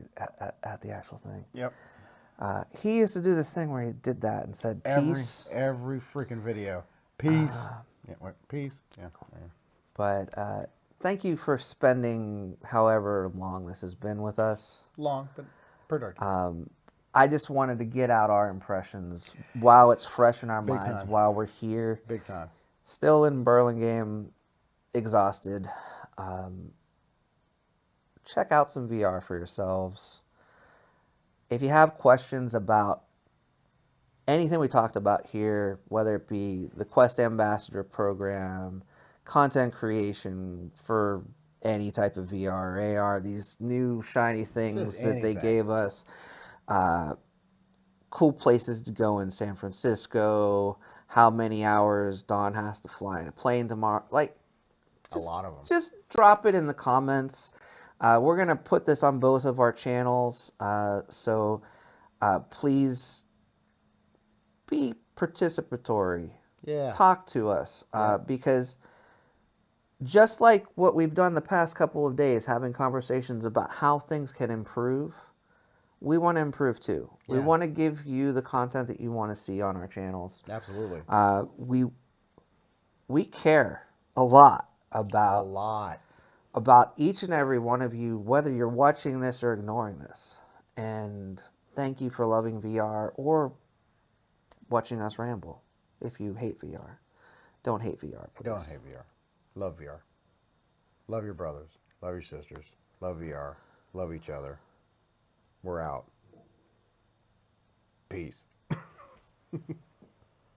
at the actual thing. Yep. He used to do this thing where he did that and said peace. Every freaking video. Peace. Peace. Yeah. But thank you for spending however long this has been with us. Long, but productive. I just wanted to get out our impressions while it's fresh in our minds, while we're here. Big time. Still in Burlingame, exhausted. Check out some VR for yourselves. If you have questions about anything we talked about here, whether it be the Quest Ambassador program, content creation for any type of VR or AR, these new shiny things that they gave us, cool places to go in San Francisco, how many hours Don has to fly in a plane tomorrow, a lot of them. Just drop it in the comments. We're going to put this on both of our channels, so please be participatory. Yeah. Talk to us, because just like what we've done the past couple of days, having conversations about how things can improve, we want to improve too. Yeah. We want to give you the content that you want to see on our channels. Absolutely. We care a lot about each and every one of you, whether you're watching this or ignoring this. And thank you for loving VR or watching us ramble. If you hate VR, don't hate VR, please. Don't hate VR. Love VR. Love your brothers. Love your sisters. Love VR. Love each other. We're out. Peace.